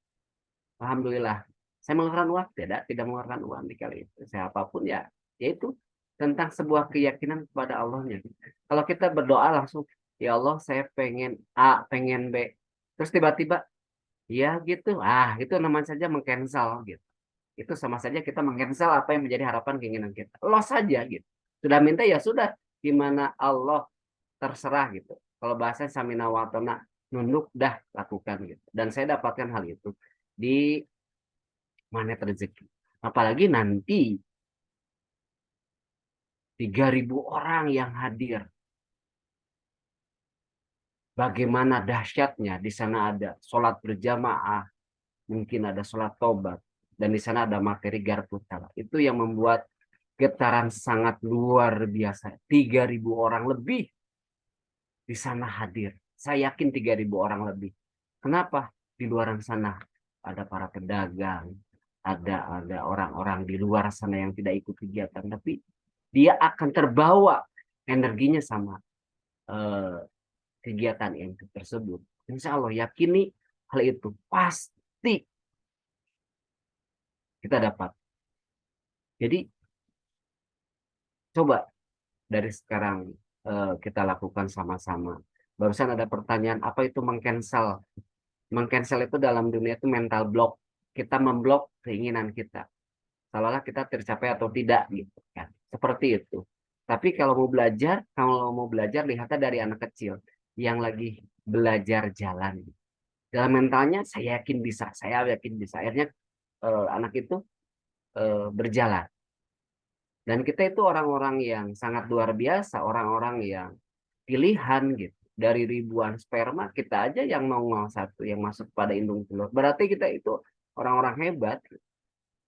Alhamdulillah. Saya mengeluarkan uang, tidak mengeluarkan uang di kali itu. Saya apapun ya, yaitu tentang sebuah keyakinan kepada Allahnya. Kalau kita berdoa langsung, ya Allah saya pengen A, pengen B. Terus tiba-tiba, ya gitu. Itu namanya saja meng-cancel gitu. Itu sama saja kita meng-cancel apa yang menjadi harapan keinginan kita. Loss saja gitu. Sudah minta ya sudah. Gimana Allah terserah gitu. Kalau bahasa samina wa ta'na, nunduk dah lakukan gitu. Dan saya dapatkan hal itu di Magnet Rezeki. Apalagi nanti 3.000 orang yang hadir. Bagaimana dahsyatnya, di sana ada sholat berjamaah, mungkin ada sholat tobat, dan di sana ada materi garpu. Itu yang membuat getaran sangat luar biasa. 3.000 orang lebih di sana hadir. Saya yakin 3.000 orang lebih. Kenapa? Di luar sana ada para pedagang, ada orang-orang di luar sana yang tidak ikut kegiatan, tapi dia akan terbawa energinya sama kegiatan yang tersebut. Insya Allah yakini hal itu pasti kita dapat. Jadi coba dari sekarang kita lakukan sama-sama. Barusan ada pertanyaan, apa itu mengcancel? Mengcancel itu dalam dunia itu mental block. Kita memblok keinginan kita. Seolah-olah kita tercapai atau tidak gitu kan. Seperti itu. Tapi kalau mau belajar lihatnya dari anak kecil yang lagi belajar jalan. Dalam mentalnya saya yakin bisa, Akhirnya anak itu berjalan. Dan kita itu orang-orang yang sangat luar biasa, orang-orang yang pilihan gitu. Dari ribuan sperma kita aja yang mau satu yang masuk pada indung telur. Berarti kita itu orang-orang hebat.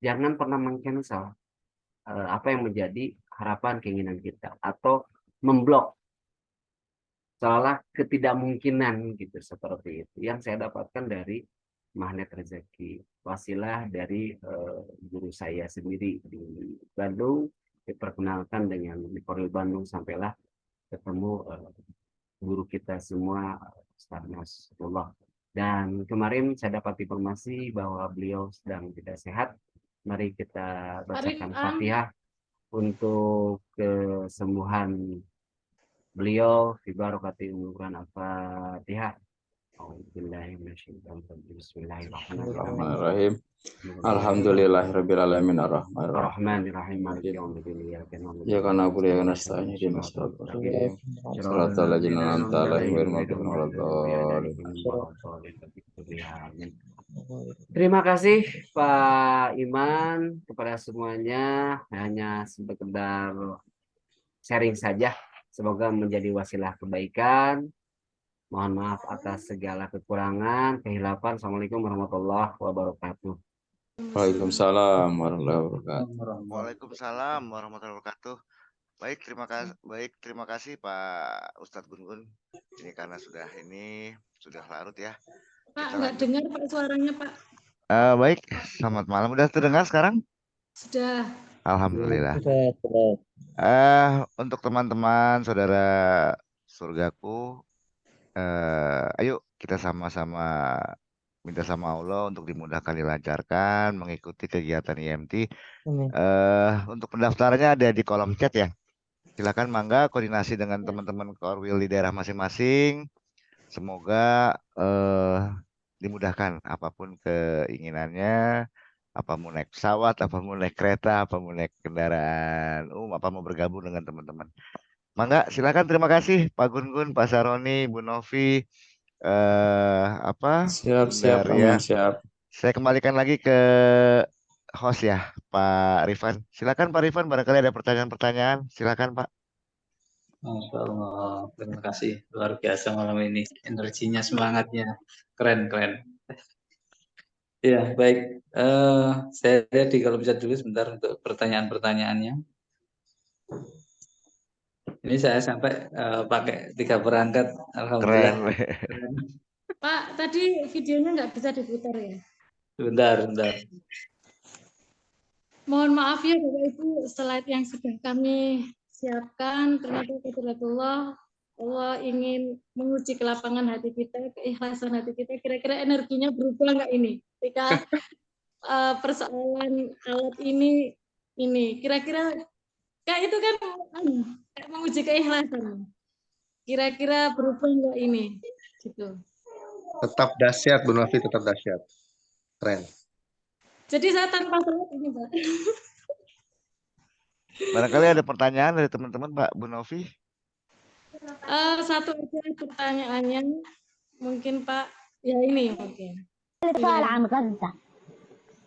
Jangan pernah meng-cancel apa yang menjadi harapan keinginan kita atau memblok seolah ketidakmungkinan gitu, seperti itu yang saya dapatkan dari Magnet Rezeki, wasilah dari guru saya sendiri di Bandung, diperkenalkan dengan di Korwil Bandung, sampailah ketemu guru kita semua, Ustaz Nasrullah. Dan kemarin saya dapat informasi bahwa beliau sedang tidak sehat. Mari kita bacakan Fatihah untuk kesembuhan beliau. Fi barakati umuran al-Fatihah. Bismillahirrahmanirrahim. Alhamdulillahirabbil alamin arrahmanirrahim maliki yaumiddin iyyaka na'budu wa iyyaka nasta'in ihdinas siratal mustaqim siratal ladzina an'amta 'alaihim ghairil maghdubi 'alaihim. Terima kasih Pak Iman kepada semuanya, hanya sekedar sharing saja. Semoga menjadi wasilah kebaikan. Mohon maaf atas segala kekurangan, kehilapan. Assalamualaikum warahmatullahi wabarakatuh. Waalaikumsalam warahmatullahi wabarakatuh. Waalaikumsalam warahmatullahi wabarakatuh. Terima kasih Pak Ustadz Gun-Gun. Ini karena sudah larut ya. Pak, nggak dengar Pak suaranya Pak. Baik, selamat malam. Udah terdengar sekarang? Sudah. Alhamdulillah. Untuk teman-teman saudara surgaku, ayo kita sama-sama minta sama Allah untuk dimudahkan, dilancarkan mengikuti kegiatan IMT. Untuk pendaftarannya ada di kolom chat ya. Silakan mangga koordinasi dengan teman-teman Korwil di daerah masing-masing. Semoga dimudahkan apapun keinginannya, apa mau naik pesawat, apa mau naik kereta, apa mau naik kendaraan apa mau bergabung dengan teman-teman. Mangga silakan. Terima kasih Pak Gun-Gun, Pak Saroni, Bu Novi. Siap ya. Siap. Saya kembalikan lagi ke host ya, Pak Rifan. Silakan Pak Rifan, barangkali ada pertanyaan-pertanyaan. Silakan Pak. Masya Allah, terima kasih, luar biasa malam ini, energinya, semangatnya, keren. Ya baik, saya kalau bisa dulu sebentar untuk pertanyaan-pertanyaannya. Ini saya sampai pakai 3 perangkat, alhamdulillah. Keren. Pak, tadi videonya nggak bisa diputar ya? Bentar. Mohon maaf ya Bapak Ibu, slide yang sudah kami siapkan ternyata kebetulan Allah ingin menguji kelapangan hati kita, keikhlasan hati kita. Kira-kira energinya berubah nggak ini? Ketika persoalan alat ini kira-kira kayak itu kan kayak menguji keikhlasan. Kira-kira berubah nggak ini? Gitu. Tetap dahsyat, Bu Novi, tetap dahsyat. Keren. Jadi saya tanpa salah ini, Pak. Barangkali ada pertanyaan dari teman-teman, Pak Bu Novi. Satu aja pertanyaannya, mungkin Pak, ya ini mungkin. الاتصال عن غزة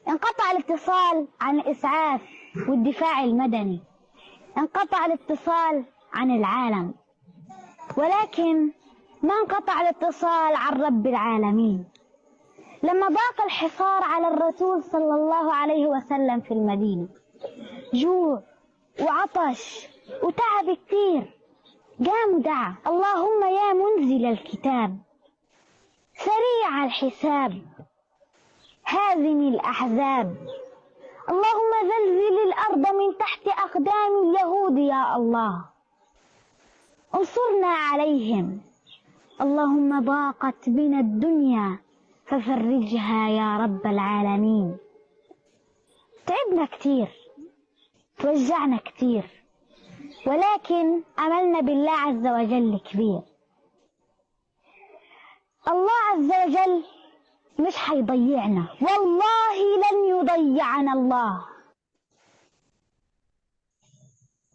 انقطع الاتصال عن الإسعاف والدفاع المدني انقطع الاتصال عن العالم ولكن ما انقطع الاتصال عن رب العالمين لما ضاق الحصار على الرسول صلى الله عليه وسلم في المدينة جوع وعطش وتعب كثير، قام ودعا: اللهم يا منزل الكتاب سريع الحساب هازم الأحزاب، اللهم زلزل الأرض من تحت أقدام اليهود يا الله، انصرنا عليهم، اللهم ضاقت بنا الدنيا ففرجها يا رب العالمين. تعبنا كتير، توجعنا كتير، ولكن أملنا بالله عز وجل كبير. الله عز وجل مش حيضيعنا، والله لن يضيعنا الله.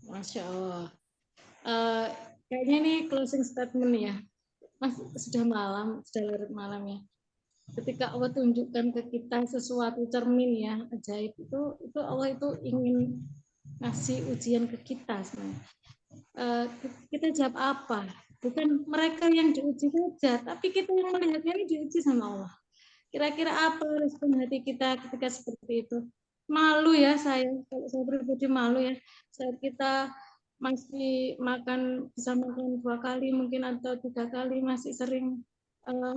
Masya Allah. Kayaknya ini closing statement ya. Mas, sudah malam, sudah larut malam ya. Ketika Allah tunjukkan ke kita sesuatu cermin ya, ajaib itu Allah itu ingin ngasih ujian ke kita sebenarnya. Kita jawab apa? Bukan mereka yang diuji saja, tapi kita yang melihatnya ini diuji sama Allah. Kira-kira apa respon hati kita ketika seperti itu? Malu ya saya, kalau saya pribadi malu ya. Saat kita masih bisa makan 2 kali mungkin atau 3 kali, masih sering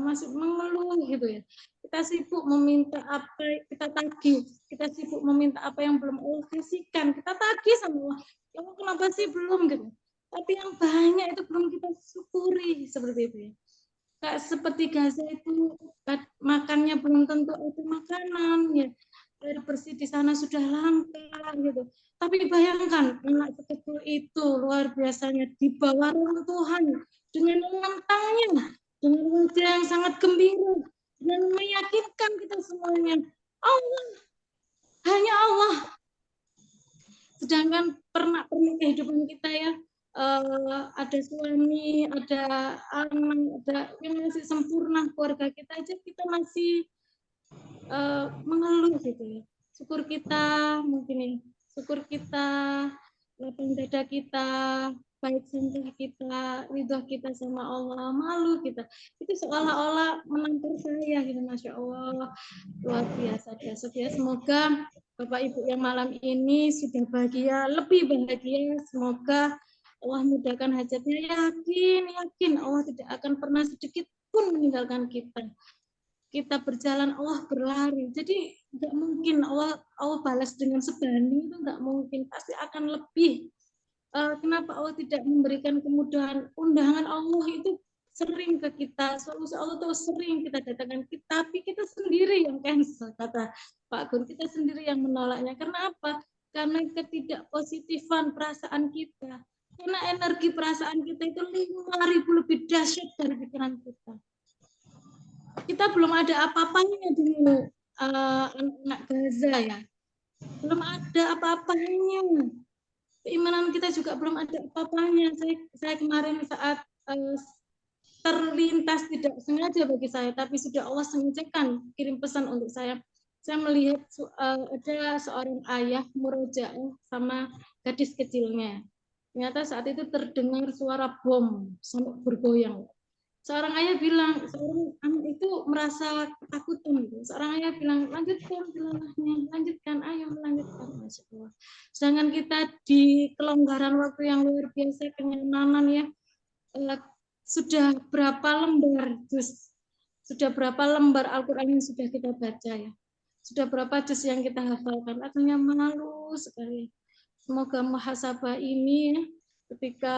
masih mengeluh gitu ya. Kita sibuk meminta apa kita tagih, kita sibuk meminta apa yang belum Allah kasihkan, kita tagih sama Allah. Ya Allah, kenapa sih belum gitu? Tapi yang banyak itu belum kita syukuri seperti itu ya. Kayak seperti Gaza itu makannya belum tentu itu makanan ya. Air bersih di sana sudah langka gitu. Tapi bayangkan anak sekecil itu luar biasanya di bawah Tuhan dengan menantangnya, dengan wajah yang sangat gembira, dan meyakinkan kita semuanya Allah, hanya Allah. Sedangkan pernak-pernik kehidupan kita ya, ada suami, ada anak, ada yang masih sempurna, keluarga kita aja kita masih mengeluh gitu ya. Syukur kita mungkin ya, syukur kita, lapang dada kita, baik sangka kita, ridho kita sama Allah, malu kita. Itu seolah-olah menampar saya gitu, Masya Allah. Luar biasa ya. Semoga Bapak Ibu yang malam ini sudah bahagia, lebih bahagia. Semoga Allah mudahkan hajatnya. Yakin Allah tidak akan pernah sedikit pun meninggalkan kita. Kita berjalan, Allah berlari. Jadi nggak mungkin Allah balas dengan sebanding, itu nggak mungkin. Pasti akan lebih. Kenapa Allah tidak memberikan kemudahan? Undangan Allah itu sering ke kita, solusi Allah itu sering kita datangkan, tapi kita sendiri yang cancel, kata Pak Gun, kita sendiri yang menolaknya. Karena apa? Karena ketidakpositifan perasaan kita. Karena energi perasaan kita itu 5.000 lebih dahsyat dari pikiran kita. Kita belum ada apa-apanya dengan anak Gaza ya. Belum ada apa-apanya. Keimanan kita juga belum ada apa-apanya. Saya kemarin saat terlintas tidak sengaja bagi saya, tapi sudah Allah sengajakan kirim pesan untuk saya. Saya melihat ada seorang ayah murojaah sama gadis kecilnya. Ternyata saat itu terdengar suara bom sampai bergoyang. Seorang ayah bilang, seorang anak itu merasa ketakutan. Seorang ayah bilang, lanjutkan tilawahnya, lanjutkan, ayo melanjutkan. Masya Allah. Sedangkan kita di kelonggaran waktu yang luar biasa, kenyamanan ya, sudah berapa lembar juz, sudah berapa lembar Al-Quran yang sudah kita baca ya, sudah berapa juz yang kita hafalkan. Akhirnya malu sekali. Semoga muhasabah ini ya, ketika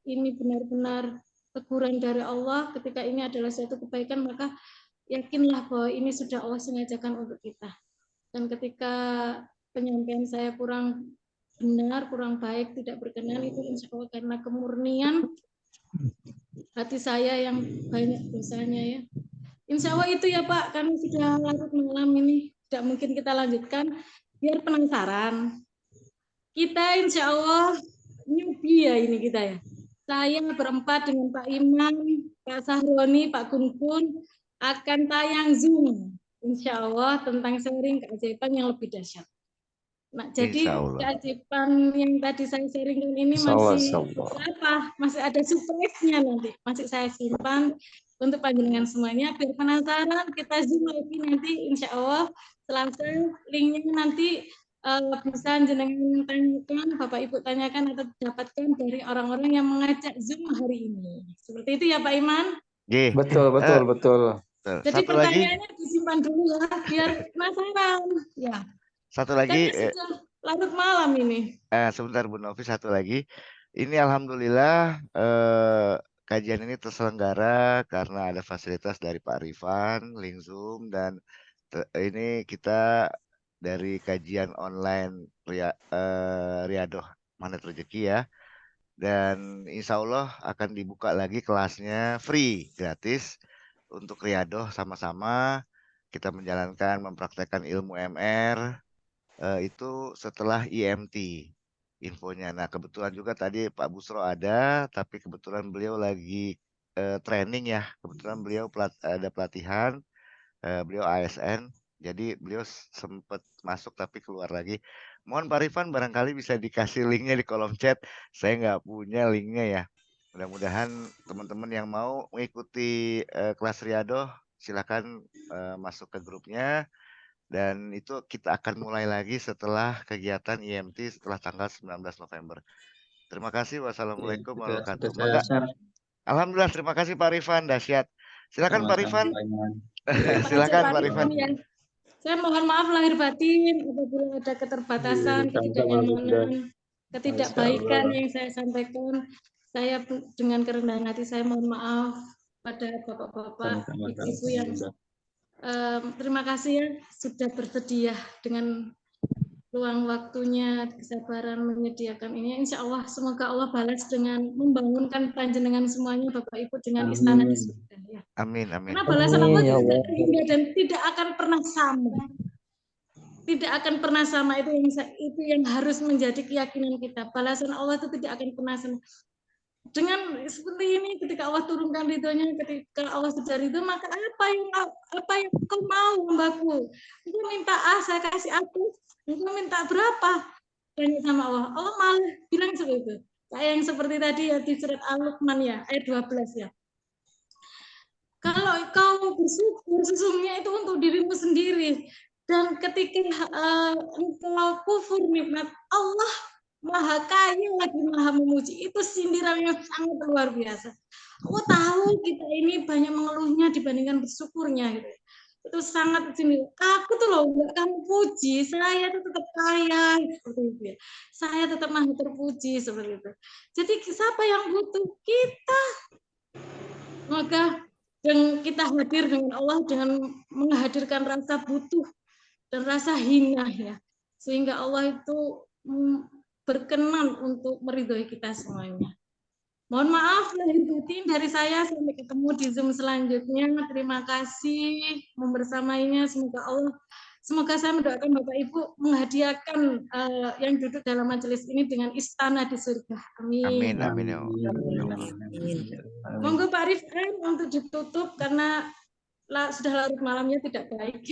ini benar-benar teguran dari Allah, ketika ini adalah suatu kebaikan, maka yakinlah bahwa ini sudah Allah sengajakan untuk kita. Dan ketika penyampaian saya kurang benar, kurang baik, tidak berkenan, itu insya Allah karena kemurnian hati saya yang banyak dosanya ya. Insya Allah itu ya Pak, karena sudah larut malam ini, tidak mungkin kita lanjutkan. Biar penasaran, kita insya Allah newbie ya ini kita ya. Saya berempat dengan Pak Imam, Pak Sahroni, Pak Gun akan tayang Zoom, insya Allah tentang sharing keajaiban yang lebih dahsyat. Nah, jadi keajaiban yang tadi saya sharingkan ini masih ada surprise-nya nanti, masih saya simpan untuk panjenengan semuanya. Biar penasaran, kita Zoom lagi nanti, insya Allah Selasa, linknya nanti bisa jenengan tanyakan, Bapak Ibu tanyakan atau dapatkan dari orang-orang yang mengajak Zoom hari ini. Seperti itu ya Pak Iman? Betul. Jadi Satu lagi, pertanyaannya disimpan dulu ya, biar penasaran. Ya. satu lagi, Kayaknya sudah larut malam ini. sebentar Bu Novi, satu lagi. Ini alhamdulillah kajian ini terselenggara karena ada fasilitas dari Pak Rifan, link Zoom, dan ini kita dari kajian online Riadoh Magnet Rezeki ya. Dan insya Allah akan dibuka lagi kelasnya free, gratis untuk Riadoh, sama-sama kita menjalankan, mempraktekkan ilmu MR itu setelah IMT infonya. Nah kebetulan juga tadi Pak Busro ada, tapi kebetulan beliau lagi training ya. Kebetulan beliau ada pelatihan, beliau ASN, jadi beliau sempat masuk tapi keluar lagi. Mohon Pak Rifan barangkali bisa dikasih linknya di kolom chat. Saya nggak punya linknya ya. Mudah-mudahan teman-teman yang mau mengikuti kelas Riadoh silakan masuk ke grupnya. Dan itu kita akan mulai lagi setelah kegiatan IMT setelah tanggal 19 November. Terima kasih. Wassalamualaikum warahmatullahi wabarakatuh. Alhamdulillah, terima kasih Pak Rifan, dahsyat. Silakan Pak Rifan. Silakan Pak Rifan. Saya mohon maaf lahir batin apabila ada keterbatasan, ketidaknyamanan, ketidakbaikan yang saya sampaikan. Saya dengan kerendahan hati saya mohon maaf pada bapak-bapak, ibu-ibu yang terima kasih ya sudah bersedia dengan luang waktunya, kesabaran menyediakan ini. Insya Allah semoga Allah balas dengan membangunkan panjenengan semuanya Bapak Ibu dengan istana di surga ya. Amin. Karena balasan Allah tidak terhingga dan tidak akan pernah sama. Tidak akan pernah sama, itu yang harus menjadi keyakinan kita. Balasan Allah itu tidak akan pernah sama. Dengan seperti ini, ketika Allah turunkan ridhonya, ketika Allah sudah ridho, maka apa yang kau mau, hambaku? Engkau minta A, saya kasih A. Engkau minta berapa? Tanya sama Allah. Allah malah bilang seperti itu. Kayak yang seperti tadi ya di surat Al-Luqman ya, ayat 12 ya. Kalau kau bersyukur, sesungguhnya itu untuk dirimu sendiri. Dan ketika engkau kufur nikmat Allah, Maha Kaya lagi Maha Memuji, itu sindiran yang sangat luar biasa. Aku tahu kita ini banyak mengeluhnya dibandingkan bersyukurnya gitu. Itu sangat sindir. Aku tuh loh nggak kamu puji, saya tuh tetap kaya seperti itu ya. Saya tetap maha terpuji seperti itu. Jadi siapa yang butuh? Kita. Maka dan kita hadir dengan Allah dengan menghadirkan rasa butuh dan rasa hina ya. Sehingga Allah itu berkenan untuk meridhoi kita semuanya. Mohon maaf lahir batin dari saya, sampai ketemu di Zoom selanjutnya. Terima kasih membersamainya. Semoga saya mendoakan Bapak Ibu menghadiahkan yang duduk dalam majelis ini dengan istana di surga. Amin. Amin. Monggo Pak Rifan untuk ditutup karena sudah larut malamnya tidak baik.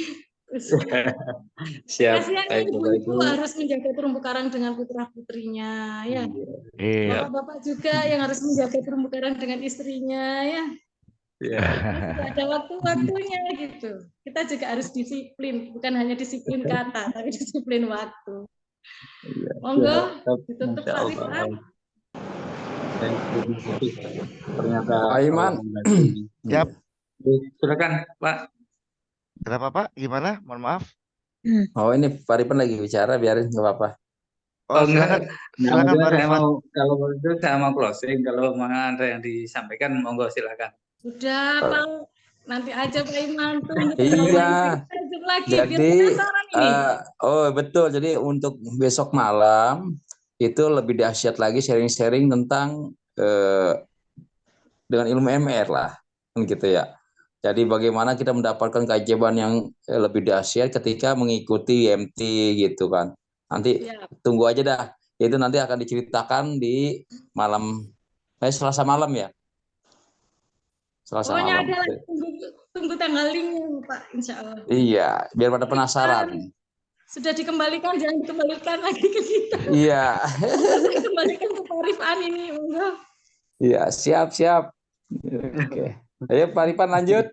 Siap. Ibu-ibu harus menjaga terumbu karang dengan putra-putrinya ya. Bapak-bapak juga yang harus menjaga terumbu karang dengan istrinya ya. Ada waktu-waktunya gitu. Kita juga harus disiplin, bukan hanya disiplin kata, tapi disiplin waktu. Monggo ditutup Pak Rifan. Ternyata Aiman. Siap. Silakan Pak. Kenapa Pak? Gimana? Mohon maaf. Oh ini Pak Rifan lagi bicara, biarin nggak apa-apa. Oh silakan Pak Rifan. Kalau itu saya mau closing, kalau ada yang disampaikan monggo silakan. Sudah Pak, nanti aja Pak Iman. Iya. Jadi betul. Jadi untuk besok malam itu lebih dahsyat lagi sharing-sharing tentang dengan ilmu MR lah, gitu ya. Jadi bagaimana kita mendapatkan keajaiban yang lebih dahsyat ketika mengikuti IMT gitu kan. Nanti tunggu aja dah. Itu nanti akan diceritakan di malam Selasa malam ya. Selasa pokoknya malam. Ada tunggu tanggal 5 Pak, insya Allah. Iya, biar pada penasaran. Sudah dikembalikan, jangan dikembalikan lagi ke kita. Iya. Kembalikan ke Pak Rifan ini, monggo. Iya, siap. Oke. Ayo Pak Rifan lanjut.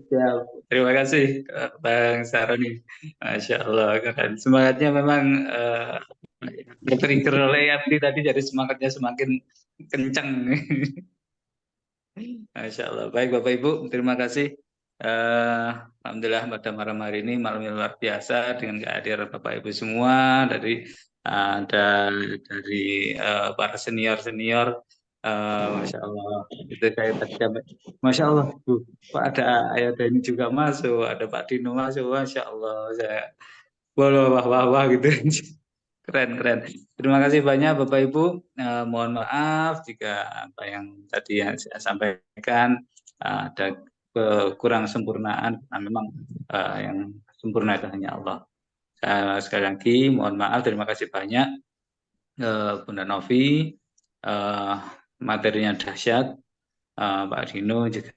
Siap. Terima kasih Bang Saroni. Masya Allah, keren. Semangatnya memang trigger oleh Yanti tadi, jadi semangatnya semakin kencang. Masya Allah. Baik Bapak Ibu, terima kasih. Alhamdulillah pada malam hari ini malam yang luar biasa dengan kehadiran Bapak Ibu semua ada dari para senior. Masya Allah, itu saya tadi Masya Allah, Pak ada Ayah Dani juga masuk, ada Pak Dino masuk, Masya Allah, saya wah gitu. Keren. Terima kasih banyak Bapak Ibu. Mohon maaf jika apa yang tadi yang saya sampaikan ada kurang sempurnaan. Memang yang sempurna itu hanya Allah. Sekali lagi mohon maaf. Terima kasih banyak Bunda Novi. Materinya dahsyat. Pak Dino juga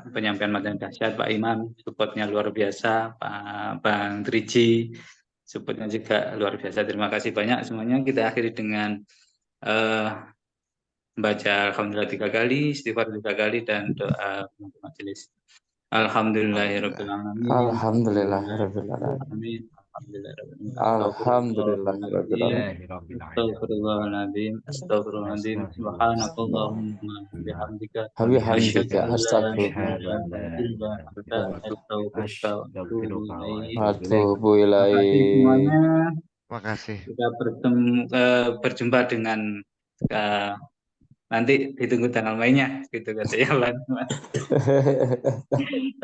penyampaian materi dahsyat. Pak Iman supportnya luar biasa. Pak Bang Triji supportnya juga luar biasa. Terima kasih banyak semuanya. Kita akhiri dengan baca Alhamdulillah 3 kali, istighfar 3 kali, dan doa majelis. Alhamdulillahirabbil alamin. Alhamdulillahirabbil alamin. Astagfirullahaladzim. Subhanakallahumma bihamdika atubu ilaik. Makasih. Kita berjumpa dengan nanti ditunggu tanggal mainnya gitu katanya.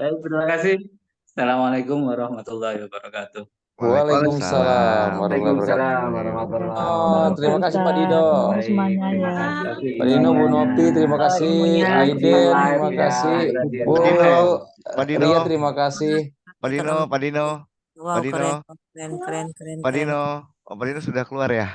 Terima kasih. Assalamualaikum warahmatullahi wabarakatuh. Waalaikumsalam warahmatullahi wabarakatuh. Terima kasih Pak Dino. Pak Dino, Bu Nopi, terima kasih. Aiden, terima kasih. Bu Ria, terima kasih. Pak Dino. Wow, keren. Pak Dino sudah keluar ya?